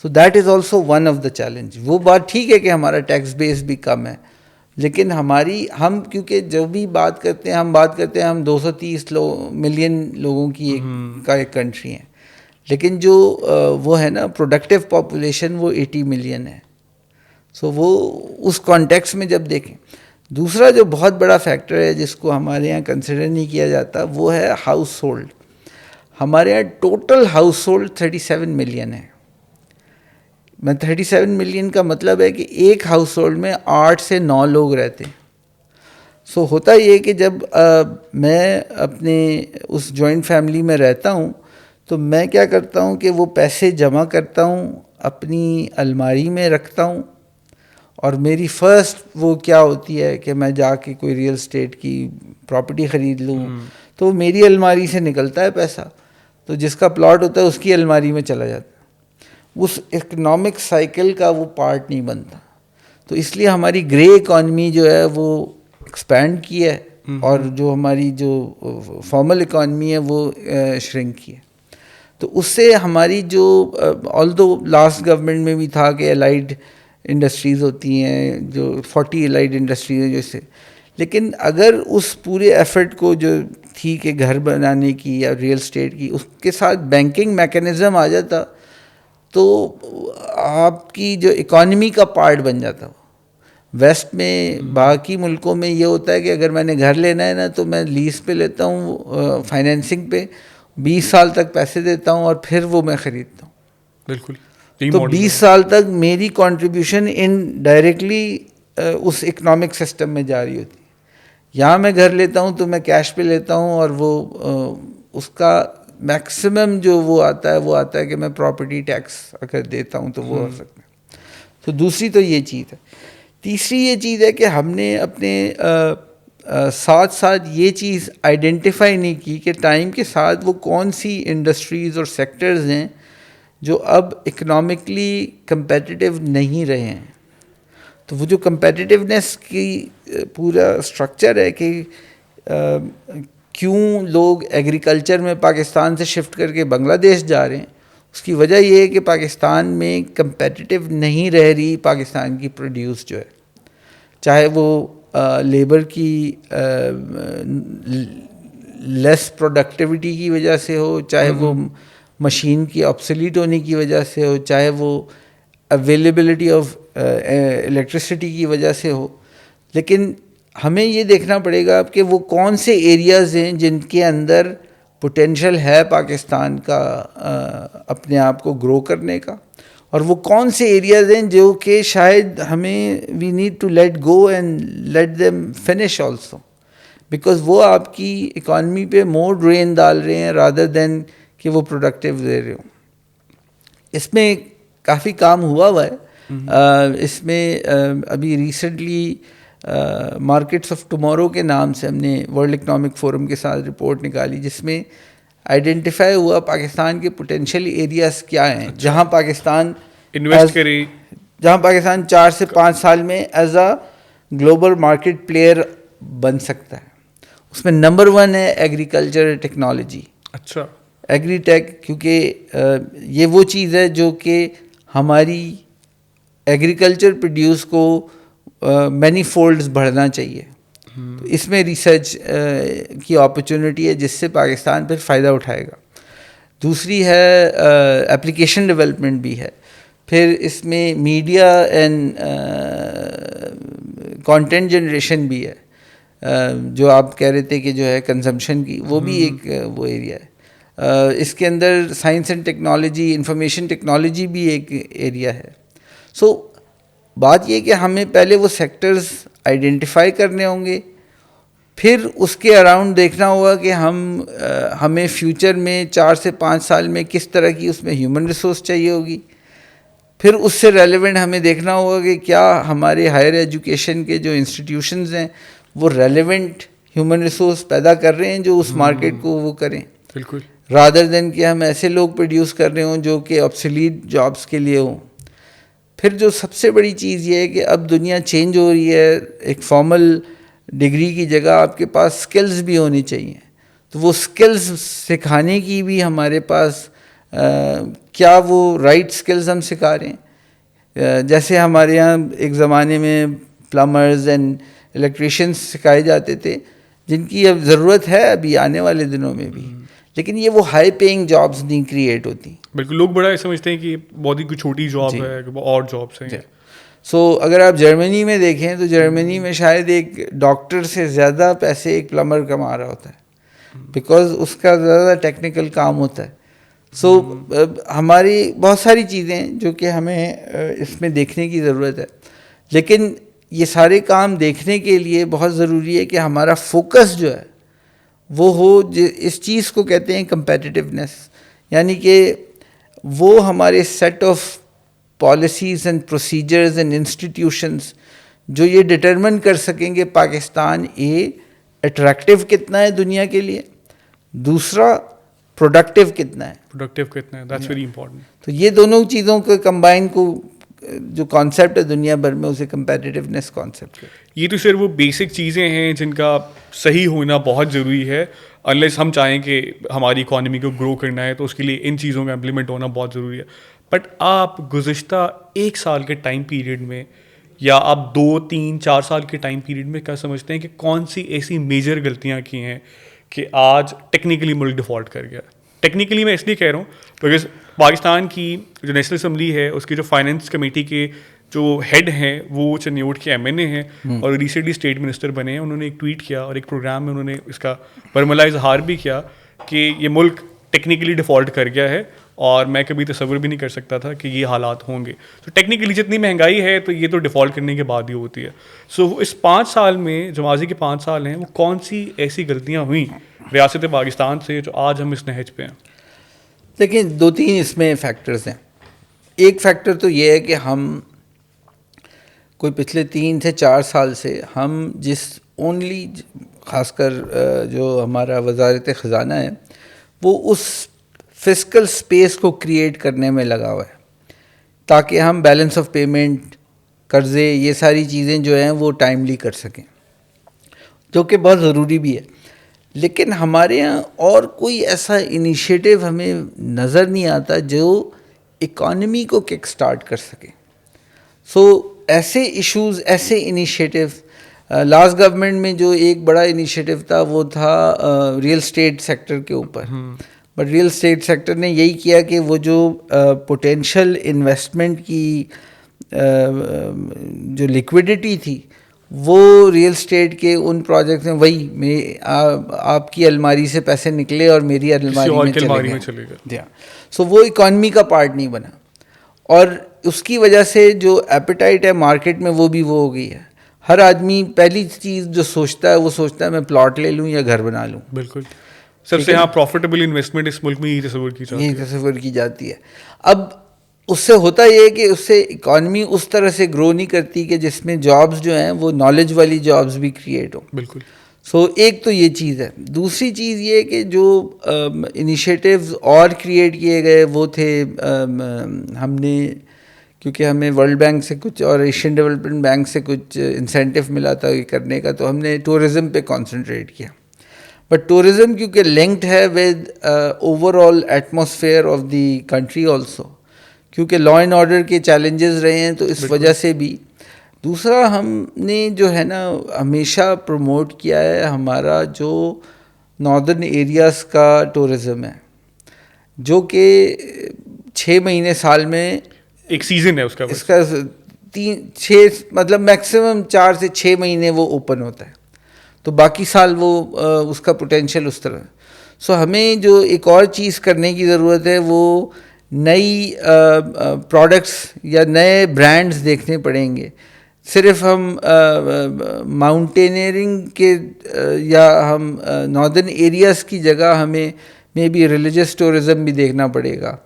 So that is also one of the challenge. وہ بات ٹھیک ہے کہ ہمارا ٹیکس بیس بھی کم ہے, لیکن ہم کیونکہ جب بھی بات کرتے ہیں ہم 230 ملین لوگوں کی ایک کنٹری ہیں, لیکن جو وہ ہے نا پروڈکٹیو پاپولیشن وہ 80 ملین ہے. سو وہ اس کانٹیکس میں جب دیکھیں. دوسرا جو بہت بڑا فیکٹر ہے جس کو ہمارے یہاں کنسیڈر نہیں کیا جاتا وہ ہے ہاؤس ہولڈ. ہمارے یہاں ٹوٹل ہاؤس ہولڈ 37 ملین ہے. میں 37 ملین کا مطلب ہے کہ ایک ہاؤس ہولڈ میں 8 سے 9 لوگ رہتے ہیں. سو ہوتا یہ کہ جب میں اپنے اس جوائنٹ فیملی میں رہتا ہوں تو میں کیا کرتا ہوں کہ وہ پیسے جمع کرتا ہوں, اپنی الماری میں رکھتا ہوں, اور میری فرسٹ وہ کیا ہوتی ہے کہ میں جا کے کوئی ریئل اسٹیٹ کی پراپرٹی خرید لوں, تو میری الماری سے نکلتا ہے پیسہ, تو جس کا پلاٹ ہوتا ہے اس کی الماری میں چلا جاتا ہے. اس اکنامک سائیکل کا وہ پارٹ نہیں بنتا. تو اس لیے ہماری گرے اکانومی جو ہے وہ ایکسپینڈ کی ہے, اور جو ہماری جو فارمل اکانومی ہے وہ شرنک کی ہے. تو اس سے ہماری جو آلدو لاسٹ گورنمنٹ میں بھی تھا کہ الائڈ انڈسٹریز ہوتی ہیں, جو 40 الائڈ انڈسٹریز ہیں جیسے, لیکن اگر اس پورے ایفرٹ کو جو تھی کہ گھر بنانے کی یا ریئل اسٹیٹ کی، اس کے ساتھ بینکنگ میکانزم آ جاتا تو آپ کی جو اکانومی کا پارٹ بن جاتا. ویسٹ میں باقی ملکوں میں یہ ہوتا ہے کہ اگر میں نے گھر لینا ہے نا تو میں لیز پہ لیتا ہوں، فائنینسنگ پہ 20 سال تک پیسے دیتا ہوں اور پھر وہ میں خریدتا ہوں. بالکل. تو 20 سال تک میری کنٹریبیوشن انڈائریکٹلی اس اکنامک سسٹم میں جاری ہوتی ہے. یہاں میں گھر لیتا ہوں تو میں کیش پہ لیتا ہوں اور وہ اس کا میکسیمم جو وہ آتا ہے کہ میں پراپرٹی ٹیکس اگر دیتا ہوں تو وہ ہو سکتا ہے. تو دوسری تو یہ چیز ہے. تیسری یہ چیز ہے کہ ہم نے اپنے ساتھ ساتھ یہ چیز آئیڈینٹیفائی نہیں کی کہ ٹائم کے ساتھ وہ کون سی انڈسٹریز اور سیکٹرز ہیں جو اب اکنامکلی کمپیٹیٹیو نہیں رہے ہیں. تو وہ جو کمپیٹیٹیونیس کی پورا اسٹرکچر ہے کہ کیوں لوگ ایگریکلچر میں پاکستان سے شفٹ کر کے بنگلہ دیش جا رہے ہیں، اس کی وجہ یہ ہے کہ پاکستان میں کمپیٹیٹیو نہیں رہ رہی پاکستان کی پروڈیوس جو ہے، چاہے وہ لیبر کی لیس پروڈکٹیوٹی کی وجہ سے ہو، چاہے وہ مشین کی آبسلیٹ ہونے کی وجہ سے ہو، چاہے وہ اویلیبلٹی آف الیکٹریسٹی کی وجہ سے ہو. لیکن ہمیں یہ دیکھنا پڑے گا اب کہ وہ کون سے ایریاز ہیں جن کے اندر پوٹینشیل ہے پاکستان کا اپنے آپ کو گرو کرنے کا، اور وہ کون سے ایریاز ہیں جو کہ شاید ہمیں we need to let go and let them finish also, because وہ آپ کی اکانومی پہ مور ڈرین ڈال رہے ہیں رادر دین کہ وہ پروڈکٹیو دے رہے ہوں. اس میں کافی کام ہوا ہے. اس میں ابھی ریسنٹلی مارکیٹس آف ٹمورو کے نام سے ہم نے ورلڈ اکنامک فورم کے ساتھ رپورٹ نکالی، جس میں آئیڈینٹیفائی ہوا پاکستان کے پوٹینشیل ایریاز کیا ہیں جہاں پاکستان انویسٹ کرے، جہاں پاکستان 4 سے 5 سال میں as a global market player بن سکتا ہے. اس میں نمبر 1 ہے ایگریکلچر ٹیکنالوجی. اچھا، ایگری ٹیک، کیونکہ یہ وہ چیز ہے جو کہ ہماری ایگریکلچر پروڈیوس کو مینی فولڈز بڑھنا چاہیے. تو اس میں ریسرچ کی اپرچونٹی ہے جس سے پاکستان پھر فائدہ اٹھائے گا. دوسری ہے اپلیکیشن ڈیولپمنٹ بھی ہے. پھر اس میں میڈیا اینڈ کانٹینٹ جنریشن بھی ہے، جو آپ کہہ رہے تھے کہ جو ہے کنزمپشن کی، وہ بھی ایک وہ ایریا ہے. اس کے اندر science and technology, information technology بھی ایک ایریا ہے. سو بات یہ کہ ہمیں پہلے وہ سیکٹرز آئیڈینٹیفائی کرنے ہوں گے، پھر اس کے اراؤنڈ دیکھنا ہوگا کہ ہمیں فیوچر میں 4 سے 5 سال میں کس طرح کی اس میں ہیومن ریسورس چاہیے ہوگی. پھر اس سے ریلیونٹ ہمیں دیکھنا ہوگا کہ کیا ہمارے ہائر ایجوکیشن کے جو انسٹیٹیوشنز ہیں وہ ریلیونٹ ہیومن ریسورس پیدا کر رہے ہیں جو اس مارکیٹ کو وہ کریں، بالکل، رادر دین کہ ہم ایسے لوگ پروڈیوس کر رہے ہوں جو کہ آبسلیٹ جابس کے لیے ہوں. پھر جو سب سے بڑی چیز یہ ہے کہ اب دنیا چینج ہو رہی ہے. ایک فارمل ڈگری کی جگہ آپ کے پاس سکلز بھی ہونی چاہیے. تو وہ سکلز سکھانے کی بھی ہمارے پاس کیا وہ رائٹ سکلز ہم سکھا رہے ہیں. جیسے ہمارے یہاں ایک زمانے میں پلمبرز اینڈ الیکٹریشینس سکھائے جاتے تھے جن کی اب ضرورت ہے ابھی آنے والے دنوں میں بھی، لیکن یہ وہ ہائی پیئنگ جابس نہیں کریٹ ہوتی. بالکل، لوگ بڑا سمجھتے ہیں کہ بہت ہی کوئی چھوٹی جاب ہے، اور جابس ہیں. سو اگر آپ جرمنی میں دیکھیں تو جرمنی میں شاید ایک ڈاکٹر سے زیادہ پیسے ایک پلمبر کما رہا ہوتا ہے، بیکاز اس کا زیادہ ٹیکنیکل کام ہوتا ہے. سو ہماری بہت ساری چیزیں جو کہ ہمیں اس میں دیکھنے کی ضرورت ہے، لیکن یہ سارے کام دیکھنے کے لیے بہت ضروری ہے کہ ہمارا فوکس جو ہے وہ ہو، اس چیز کو کہتے ہیں کمپیٹیٹیونیس، یعنی کہ وہ ہمارے set of policies and procedures and institutions جو یہ ڈٹرمن کر سکیں گے پاکستان اٹریکٹیو کتنا ہے دنیا کے لیے، دوسرا پروڈکٹیو کتنا ہے. That's very important. تو یہ دونوں چیزوں کے کمبائن کو جو کانسیپٹ ہے دنیا بھر میں اسے کمپیٹیٹیونیس کانسیپٹ ہے. یہ تو صرف وہ بیسک چیزیں ہیں جن کا صحیح ہونا بہت ضروری ہے. انلیس ہم چاہیں کہ ہماری اکانومی کو گرو کرنا ہے تو اس کے لیے ان چیزوں کا امپلیمنٹ ہونا بہت ضروری ہے. بٹ آپ گزشتہ 1 سال کے ٹائم پیریڈ میں یا آپ 2 3 4 سال کے ٹائم پیریڈ میں کیا سمجھتے ہیں کہ کون سی ایسی میجر غلطیاں کی ہیں کہ آج ٹیکنیکلی ملک ڈیفالٹ کر گیا؟ ٹیکنیکلی میں اس لیے کہہ رہا ہوں بیکاز پاکستان کی جو نیشنل اسمبلی ہے اس کی جو فائنینس کمیٹی کے جو ہیڈ ہیں وہ چنیوٹ کے ایم این اے ہیں اور ریسنٹلی اسٹیٹ منسٹر بنے ہیں. انہوں نے ایک ٹویٹ کیا اور ایک پروگرام میں انہوں نے اس کا برملا اظہار بھی کیا کہ یہ ملک ٹیکنیکلی ڈیفالٹ کر گیا ہے اور میں کبھی تصور بھی نہیں کر سکتا تھا کہ یہ حالات ہوں گے. تو ٹیکنیکلی جتنی مہنگائی ہے تو یہ تو ڈیفالٹ کرنے کے بعد ہی ہوتی ہے. سو اس 5 سال میں جو ماضی کے 5 سال ہیں وہ کون سی ایسی غلطیاں ہوئیں ریاست پاکستان سے جو آج ہم اس نہج پہ ہیں؟ دیکھیں 2-3 اس میں فیکٹرز ہیں. ایک فیکٹر تو یہ ہے کہ ہم کوئی پچھلے 3 سے 4 سال سے ہم جس اونلی خاص کر جو ہمارا وزارت خزانہ ہے وہ اس فسکل سپیس کو کریٹ کرنے میں لگا ہوا ہے تاکہ ہم بیلنس آف پیمنٹ، قرضے، یہ ساری چیزیں جو ہیں وہ ٹائملی کر سکیں، جو کہ بہت ضروری بھی ہے. لیکن ہمارے یہاں اور کوئی ایسا انیشیٹو ہمیں نظر نہیں آتا جو اکانومی کو کک سٹارٹ کر سکے. سو ایسے ایشوز، ایسے انیشیٹو، لاسٹ گورنمنٹ میں جو ایک بڑا انیشیٹو تھا وہ تھا ریئل اسٹیٹ سیکٹر کے اوپر. بٹ ریئل اسٹیٹ سیکٹر نے یہی کیا کہ وہ جو پوٹینشیل انویسٹمنٹ کی جو لیکوڈیٹی تھی وہ ریئل اسٹیٹ کے ان پروجیکٹس میں وہی آپ کی الماری سے پیسے نکلے اور میری الماری میں چلے گئے. سو وہ اکانومی کا پارٹ نہیں بنا اور اس کی وجہ سے جو ایپیٹائٹ ہے مارکیٹ میں وہ بھی وہ ہو گئی ہے. ہر آدمی پہلی چیز جو سوچتا ہے وہ سوچتا ہے میں پلاٹ لے لوں یا گھر بنا لوں. بالکل سب سے پروفیٹیبل انویسٹمنٹ اس ملک میں یہی تصور کی جاتی ہے. اب اس سے ہوتا یہ ہے کہ اس سے اکانومی اس طرح سے گرو نہیں کرتی کہ جس میں جابز جو ہیں وہ نالج والی جابز بھی کریٹ ہوں. بالکل. سو ایک تو یہ چیز ہے. دوسری چیز یہ کہ جو انیشیٹیوز اور کریٹ کیے گئے وہ تھے ہم نے، کیونکہ ہمیں ورلڈ بینک سے کچھ اور ایشین ڈیولپمنٹ بینک سے کچھ انسینٹیو ملا تھا یہ کرنے کا، تو ہم نے ٹورزم پہ کانسنٹریٹ کیا. بٹ ٹورزم کیونکہ لنکڈ ہے with over all atmosphere of the country also, کیونکہ لا اینڈ آرڈر کے چیلنجز رہے ہیں تو اس وجہ سے بھی. دوسرا ہم نے جو ہے نا ہمیشہ پروموٹ کیا ہے ہمارا جو ناردرن ایریاز کا ٹورزم ہے، جو کہ 6 مہینے سال میں ایک سیزن ہے اس کا 3-6 مطلب میکسیمم 4 سے 6 مہینے وہ اوپن ہوتا ہے، تو باقی سال وہ اس کا پوٹینشیل اس طرح. سو ہمیں جو ایک اور چیز کرنے کی ضرورت ہے وہ نئی پروڈکٹس یا نئے برانڈز دیکھنے پڑیں گے. صرف ہم ماؤنٹینئرنگ کے یا ہم ناردرن ایریاز کی جگہ ہمیں مے بی ریلیجس ٹورزم بھی دیکھنا پڑے گا،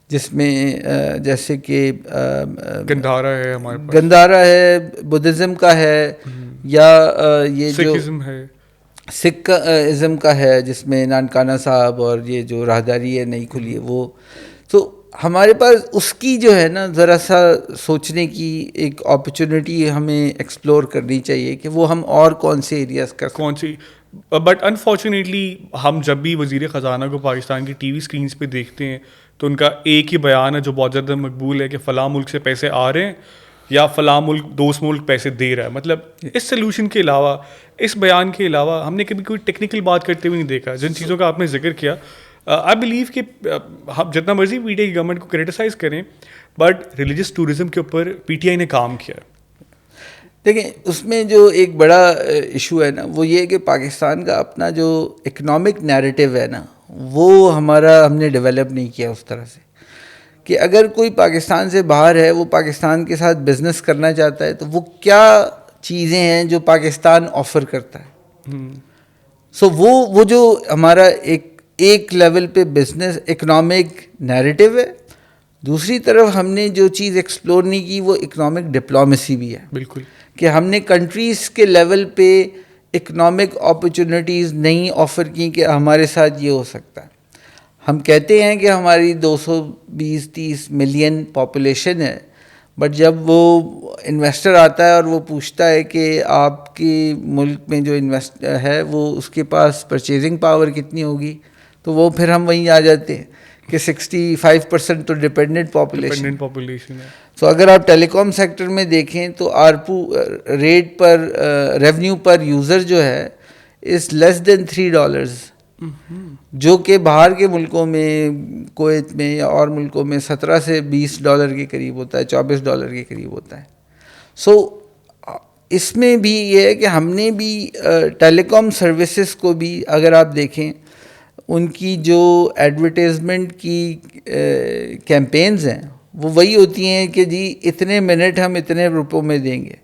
جس میں جیسے کہ گندھارا ہے، ہمارے پاس گندھارا ہے، بدھزم کا ہے، یا یہ جو سکھ ازم کا ہے جس میں نانکانہ صاحب اور یہ جو راہداری ہے نئی کھلی ہے وہ. تو ہمارے پاس اس کی جو ہے نا ذرا سا سوچنے کی ایک اپرچونیٹی ہمیں ایکسپلور کرنی چاہیے کہ وہ ہم اور کون سے ایریاز کا کون سی. بٹ انفارچونیٹلی ہم جب بھی وزیر خزانہ کو پاکستان کی ٹی وی اسکرینس پہ دیکھتے ہیں تو ان کا ایک ہی بیان ہے جو بہت زیادہ مقبول ہے کہ فلاں ملک سے پیسے آ رہے ہیں یا فلاں ملک دوسرے ملک پیسے دے رہا ہے. مطلب اس سلوشن کے علاوہ، اس بیان کے علاوہ ہم نے کبھی کوئی ٹیکنیکل بات کرتے ہوئے نہیں دیکھا. جن چیزوں کا آپ نے ذکر کیا، آئی بلیو کہ ہم جتنا مرضی پی ٹی آئی کی گورنمنٹ کو کرٹیسائز کریں بٹ ریلیجس ٹورزم کے اوپر پی ٹی آئی نے کام کیا. دیکھیں اس میں جو ایک بڑا ایشو ہے نا وہ یہ ہے کہ پاکستان کا اپنا جو اکنامک نیریٹو ہے نا وہ ہم نے ڈیولپ نہیں کیا اس طرح سے کہ اگر کوئی پاکستان سے باہر ہے وہ پاکستان کے ساتھ بزنس کرنا چاہتا ہے تو وہ کیا چیزیں ہیں جو پاکستان آفر کرتا ہے. سو وہ جو ہمارا ایک لیول پہ بزنس اکنامک نیریٹو ہے. دوسری طرف ہم نے جو چیز ایکسپلور نہیں کی وہ اکنامک ڈپلومیسی بھی ہے. بالکل. کہ ہم نے کنٹریز کے لیول پہ اکنامک اپرچونیٹیز نہیں آفر کی کہ ہمارے ساتھ یہ ہو سکتا ہے. ہم کہتے ہیں کہ ہماری 220-30 ملین پاپولیشن ہے، بٹ جب وہ انویسٹر آتا ہے اور وہ پوچھتا ہے کہ آپ کے ملک میں جو ہے وہ اس کے پاس پرچیزنگ پاور کتنی ہوگی، تو وہ پھر ہم وہیں آ جاتے ہیں کہ 65% تو ڈپینڈنٹ پاپولیشن ہے. سو اگر آپ ٹیلی کام سیکٹر میں دیکھیں تو آرپو ریٹ پر ریونیو پر یوزر جو ہے از لیس دین $3، جو کہ باہر کے ملکوں میں کویت میں یا اور ملکوں میں $17 سے $20 کے قریب ہوتا ہے، $24 کے قریب ہوتا ہے. سو اس میں بھی یہ ہے کہ ہم نے بھی ٹیلی کام سروسز کو بھی اگر آپ دیکھیں ان کی جو ایڈورٹیزمنٹ کی کیمپینز ہیں وہ وہی ہوتی ہیں کہ جی اتنے منٹ ہم اتنے روپوں میں دیں گے،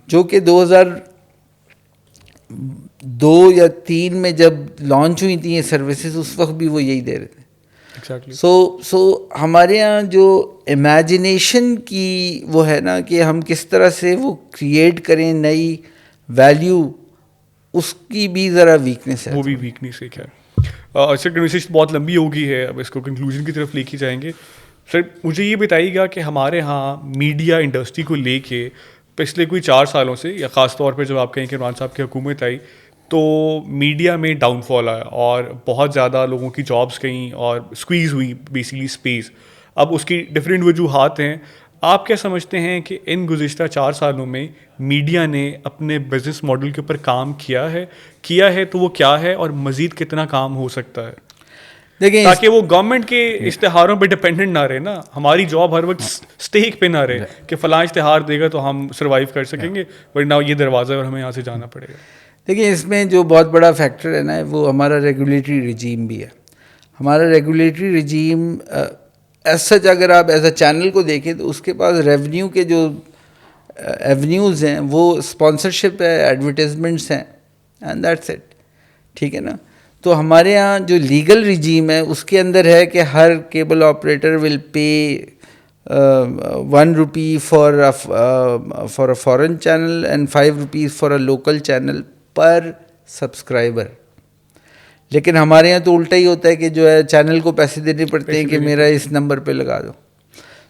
جو کہ 2002 یا 3 میں جب لانچ ہوئی تھیں یہ سروسز اس وقت بھی وہ یہی دے رہے تھے. سو ہمارے یہاں جو امیجنیشن کی وہ ہے نا کہ ہم کس طرح سے وہ کریٹ کریں نئی ویلیو، اس کی بھی ذرا ویکنیس ہے. وہ بھی ویکنیس ایک ہے. سر کنورسیشن بہت لمبی ہو گئی ہے، اب اس کو کنکلوژن کی طرف لے کے جائیں گے. سر مجھے یہ بتائیے گا کہ ہمارے ہاں میڈیا انڈسٹری کو لے کے پچھلے کوئی 4 سالوں سے، یا خاص طور پہ جب آپ کہیں کہ عمران صاحب کی حکومت آئی تو میڈیا میں ڈاؤن فال آیا اور بہت زیادہ لوگوں کی جابس گئیں اور اسکویز ہوئی بیسیکلی اسپیس. اب اس کی ڈفرینٹ وجوہات ہیں. آپ کیا سمجھتے ہیں کہ ان گزشتہ 4 سالوں میں میڈیا نے اپنے بزنس ماڈل کے اوپر کام کیا ہے تو وہ کیا ہے اور مزید کتنا کام ہو سکتا ہے؟ دیکھیں تاکہ وہ گورنمنٹ کے اشتہاروں پہ ڈپینڈنٹ نہ رہے نا، ہماری جاب ہر وقت اسٹیک پہ نہ رہے کہ فلاں اشتہار دے گا تو ہم سروائیو کر سکیں گے، ورنہ یہ دروازہ اور ہمیں یہاں سے جانا پڑے گا. دیکھیں اس میں جو بہت بڑا فیکٹر ہے نا وہ ہمارا ریگولیٹری رجیم بھی ہے. ہمارا ریگولیٹری رجیم ایز سچ اگر آپ ایز اے چینل کو دیکھیں تو اس کے پاس ریونیو کے جو ایونیوز ہیں وہ اسپانسرشپ ہے، ایڈورٹیزمنٹس ہیں، اینڈ دیٹس اٹ. ٹھیک ہے نا. تو ہمارے یہاں جو لیگل رجیم ہے اس کے اندر ہے کہ ہر cable operator will pay ₹1 for a foreign channel and ₹5 for a local channel پر سبسکرائبر. لیکن ہمارے یہاں تو الٹا ہی ہوتا ہے کہ جو ہے چینل کو پیسے دینے پڑتے ہیں کہ میرا اس نمبر پہ لگا دو.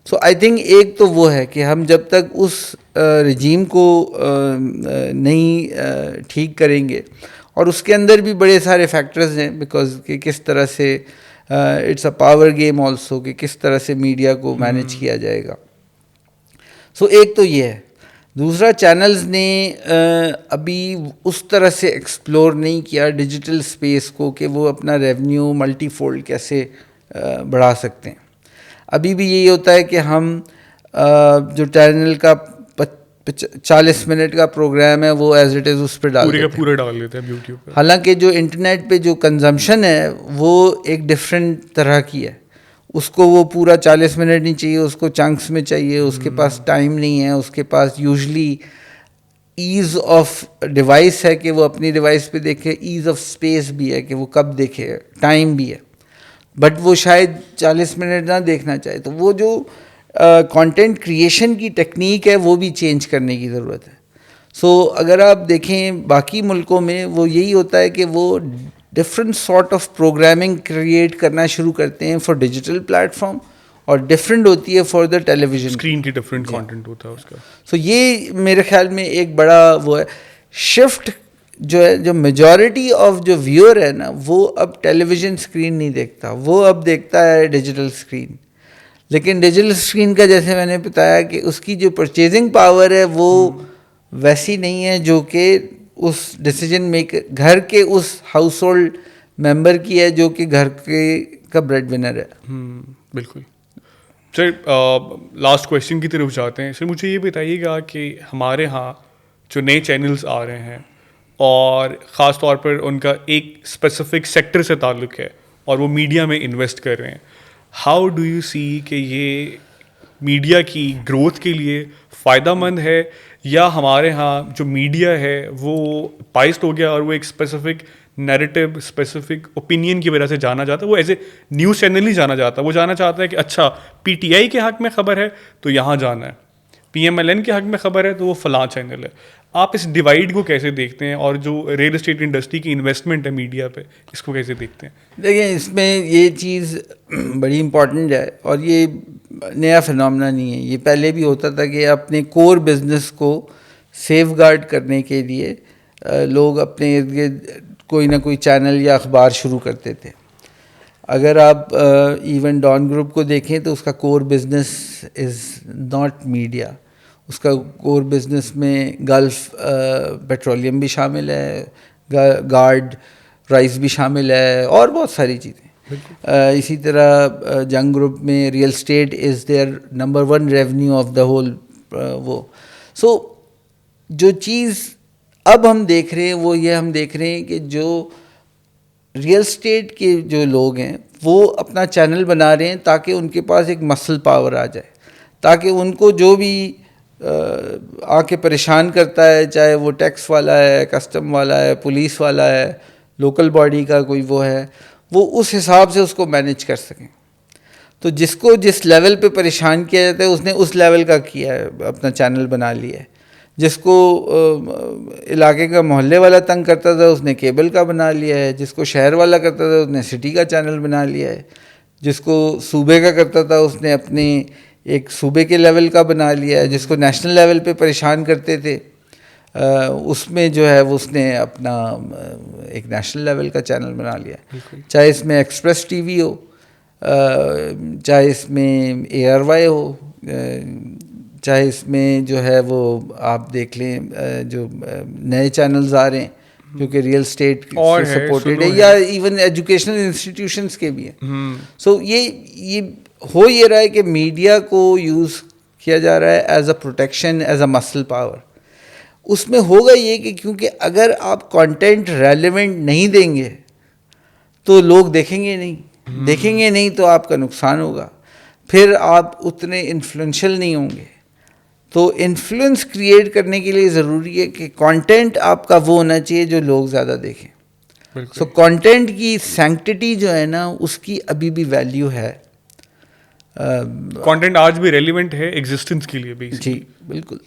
سو آئی تھنک ایک تو وہ ہے کہ ہم جب تک اس رجیم کو نہیں ٹھیک کریں گے، اور اس کے اندر بھی بڑے سارے فیکٹرز ہیں بیکاز کہ کس طرح سے it's a power game also کہ کس طرح سے میڈیا کو مینیج کیا جائے گا. سو ایک تو یہ ہے. دوسرا چینلز نے ابھی اس طرح سے ایکسپلور نہیں کیا ڈیجیٹل اسپیس کو کہ وہ اپنا ریونیو ملٹی فولڈ کیسے بڑھا سکتے ہیں. ابھی بھی یہی ہوتا ہے کہ ہم جو چینل کا 40 منٹ کا پروگرام ہے وہ ایز اٹ از اس پہ ڈال دیتے ہیں یوٹیوب پہ. حالانکہ جو انٹرنیٹ پہ جو کنزمپشن ہے وہ ایک ڈفرینٹ طرح کی ہے. اس کو وہ پورا 40 منٹ نہیں چاہیے، اس کو چنکس میں چاہیے، اس کے پاس ٹائم نہیں ہے، اس کے پاس یوزلی ایز آف ڈیوائس ہے کہ وہ اپنی ڈیوائس پہ دیکھے، ایز آف اسپیس بھی ہے کہ وہ کب دیکھے، ٹائم بھی ہے، بٹ وہ شاید 40 منٹ نہ دیکھنا چاہے. تو وہ جو کانٹینٹ کریشن کی ٹیکنیک ہے وہ بھی چینج کرنے کی ضرورت ہے. سو اگر آپ دیکھیں باقی ملکوں میں وہ یہی ہوتا ہے کہ وہ different sort of programming create کرنا شروع کرتے ہیں فار ڈیجیٹل پلیٹ فارم، اور ڈفرینٹ ہوتی ہے for the television, screen کی ڈفرینٹ کانٹینٹ ہوتا ہے اس کا. سو یہ میرے خیال میں ایک بڑا وہ ہے شفٹ جو ہے. جو میجورٹی آف جو ویور ہے نا وہ اب ٹیلی ویژن اسکرین نہیں دیکھتا، وہ اب دیکھتا ہے ڈیجیٹل اسکرین. لیکن ڈیجیٹل اسکرین کا جیسے میں نے بتایا کہ اس کی جو پرچیزنگ پاور ہے وہ ویسی نہیں ہے جو کہ اس ڈیسیجن میکر گھر کے اس ہاؤس ہولڈ ممبر کی ہے جو کہ گھر کے کا بریڈ ونر ہے. بالکل. سر لاسٹ کویشچن کی طرف جاتے ہیں. سر مجھے یہ بتائیے گا کہ ہمارے ہاں جو نئے چینلز آ رہے ہیں اور خاص طور پر ان کا ایک اسپیسیفک سیکٹر سے تعلق ہے اور وہ میڈیا میں انویسٹ کر رہے ہیں، ہاؤ ڈو یو سی کہ یہ میڈیا کی گروتھ کے لیے فائدہ مند ہے، یا ہمارے ہاں جو میڈیا ہے وہ پائسٹ ہو گیا اور وہ ایک اسپیسیفک نیریٹو، اسپیسیفک اوپینین کی وجہ سے جانا جاتا ہے، وہ ایز اے نیوز چینل نہیں جانا چاہتا، وہ جانا چاہتا ہے کہ اچھا پی ٹی آئی کے حق میں خبر ہے تو یہاں جانا ہے، پی ایم ایل این کے حق میں خبر ہے تو وہ فلاں چینل ہے. آپ اس ڈیوائڈ کو کیسے دیکھتے ہیں، اور جو ریئل اسٹیٹ انڈسٹری کی انویسٹمنٹ ہے میڈیا پہ اس کو کیسے دیکھتے ہیں؟ دیکھیں اس میں یہ چیز بڑی امپورٹنٹ ہے اور یہ نیا فنامنا نہیں ہے. یہ پہلے بھی ہوتا تھا کہ اپنے کور بزنس کو سیف گارڈ کرنے کے لیے لوگ اپنے ارد گرد کوئی نہ کوئی چینل یا اخبار شروع کرتے تھے. اگر آپ ایون ڈان گروپ کو دیکھیں تو اس کا core business is not media. اس کا کور بزنس میں گلف پیٹرولیم بھی شامل ہے, گارڈ رائس بھی شامل ہے, اور بہت ساری چیزیں. اسی طرح جنگ گروپ میں real state is there number 1 revenue of the whole وہ. سو جو چیز اب ہم دیکھ رہے ہیں وہ یہ ہم دیکھ رہے ہیں کہ جو ریئل اسٹیٹ کے جو لوگ ہیں وہ اپنا چینل بنا رہے ہیں تاکہ ان کے پاس ایک مسل پاور آ جائے, تاکہ ان کو جو بھی آ کے پریشان کرتا ہے, چاہے وہ ٹیکس والا ہے, کسٹم والا ہے, پولیس والا ہے, لوکل باڈی کا کوئی وہ ہے, وہ اس حساب سے اس کو مینیج کر سکیں. تو جس کو جس لیول پہ پریشان کیا جاتا ہے اس نے اس لیول کا کیا ہے, اپنا چینل بنا لیا ہے. جس کو علاقے کا محلے والا تنگ کرتا تھا اس نے کیبل کا بنا لیا ہے, جس کو شہر والا کرتا تھا اس نے سٹی کا چینل بنا لیا ہے, جس کو صوبے کا کرتا تھا اس نے اپنے ایک صوبے کے لیول کا بنا لیا ہے, جس کو نیشنل لیول پہ پریشان کرتے تھے اس میں جو ہے وہ اس نے اپنا ایک نیشنل لیول کا چینل بنا لیا ہے. چاہے اس میں ایکسپریس ٹی وی ہو, چاہے اس میں اے آر وائی ہو, چاہے اس میں جو ہے وہ آپ دیکھ لیں جو نئے چینلز آ رہے ہیں جو کہ ریئل اسٹیٹ سے سپورٹڈ ہے, یا ایون ایجوکیشنل انسٹیٹیوشنس کے بھی ہیں. سو یہ ہو یہ رہا ہے کہ میڈیا کو یوز کیا جا رہا ہے as a protection, as a muscle power. اس میں ہوگا یہ کہ کیونکہ اگر آپ کانٹینٹ ریلیونٹ نہیں دیں گے تو لوگ دیکھیں گے نہیں تو آپ کا نقصان ہوگا, پھر آپ اتنے انفلوئنشل نہیں ہوں گے. تو انفلوئنس کریٹ کرنے کے لیے ضروری ہے کہ کانٹینٹ آپ کا وہ ہونا چاہیے جو لوگ زیادہ دیکھیں. سو کانٹینٹ کی سینکٹیٹی جو ہے نا اس کی ابھی بھی ویلیو ہے. کانٹینٹ آج بھی ریلیونٹ ہے ایگزسٹنس کے لیے بھی. جی بالکل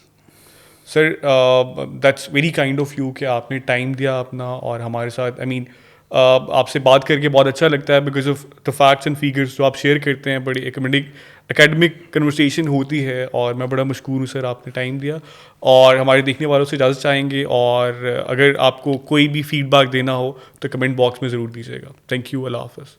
sir, that's very kind of you کہ آپ نے ٹائم دیا اپنا اور ہمارے ساتھ. آئی مین آپ سے بات کر کے بہت اچھا لگتا ہے because of the facts and figures جو آپ شیئر کرتے ہیں. بڑی اکیڈمک کنورسیشن ہوتی ہے اور میں بڑا مشکور ہوں سر آپ نے ٹائم دیا. اور ہمارے دیکھنے والوں سے اجازت چاہیں گے, اور اگر آپ کو کوئی بھی فیڈ بیک دینا ہو تو کمنٹ باکس میں ضرور دیجیے گا. تھینک یو, اللہ حافظ.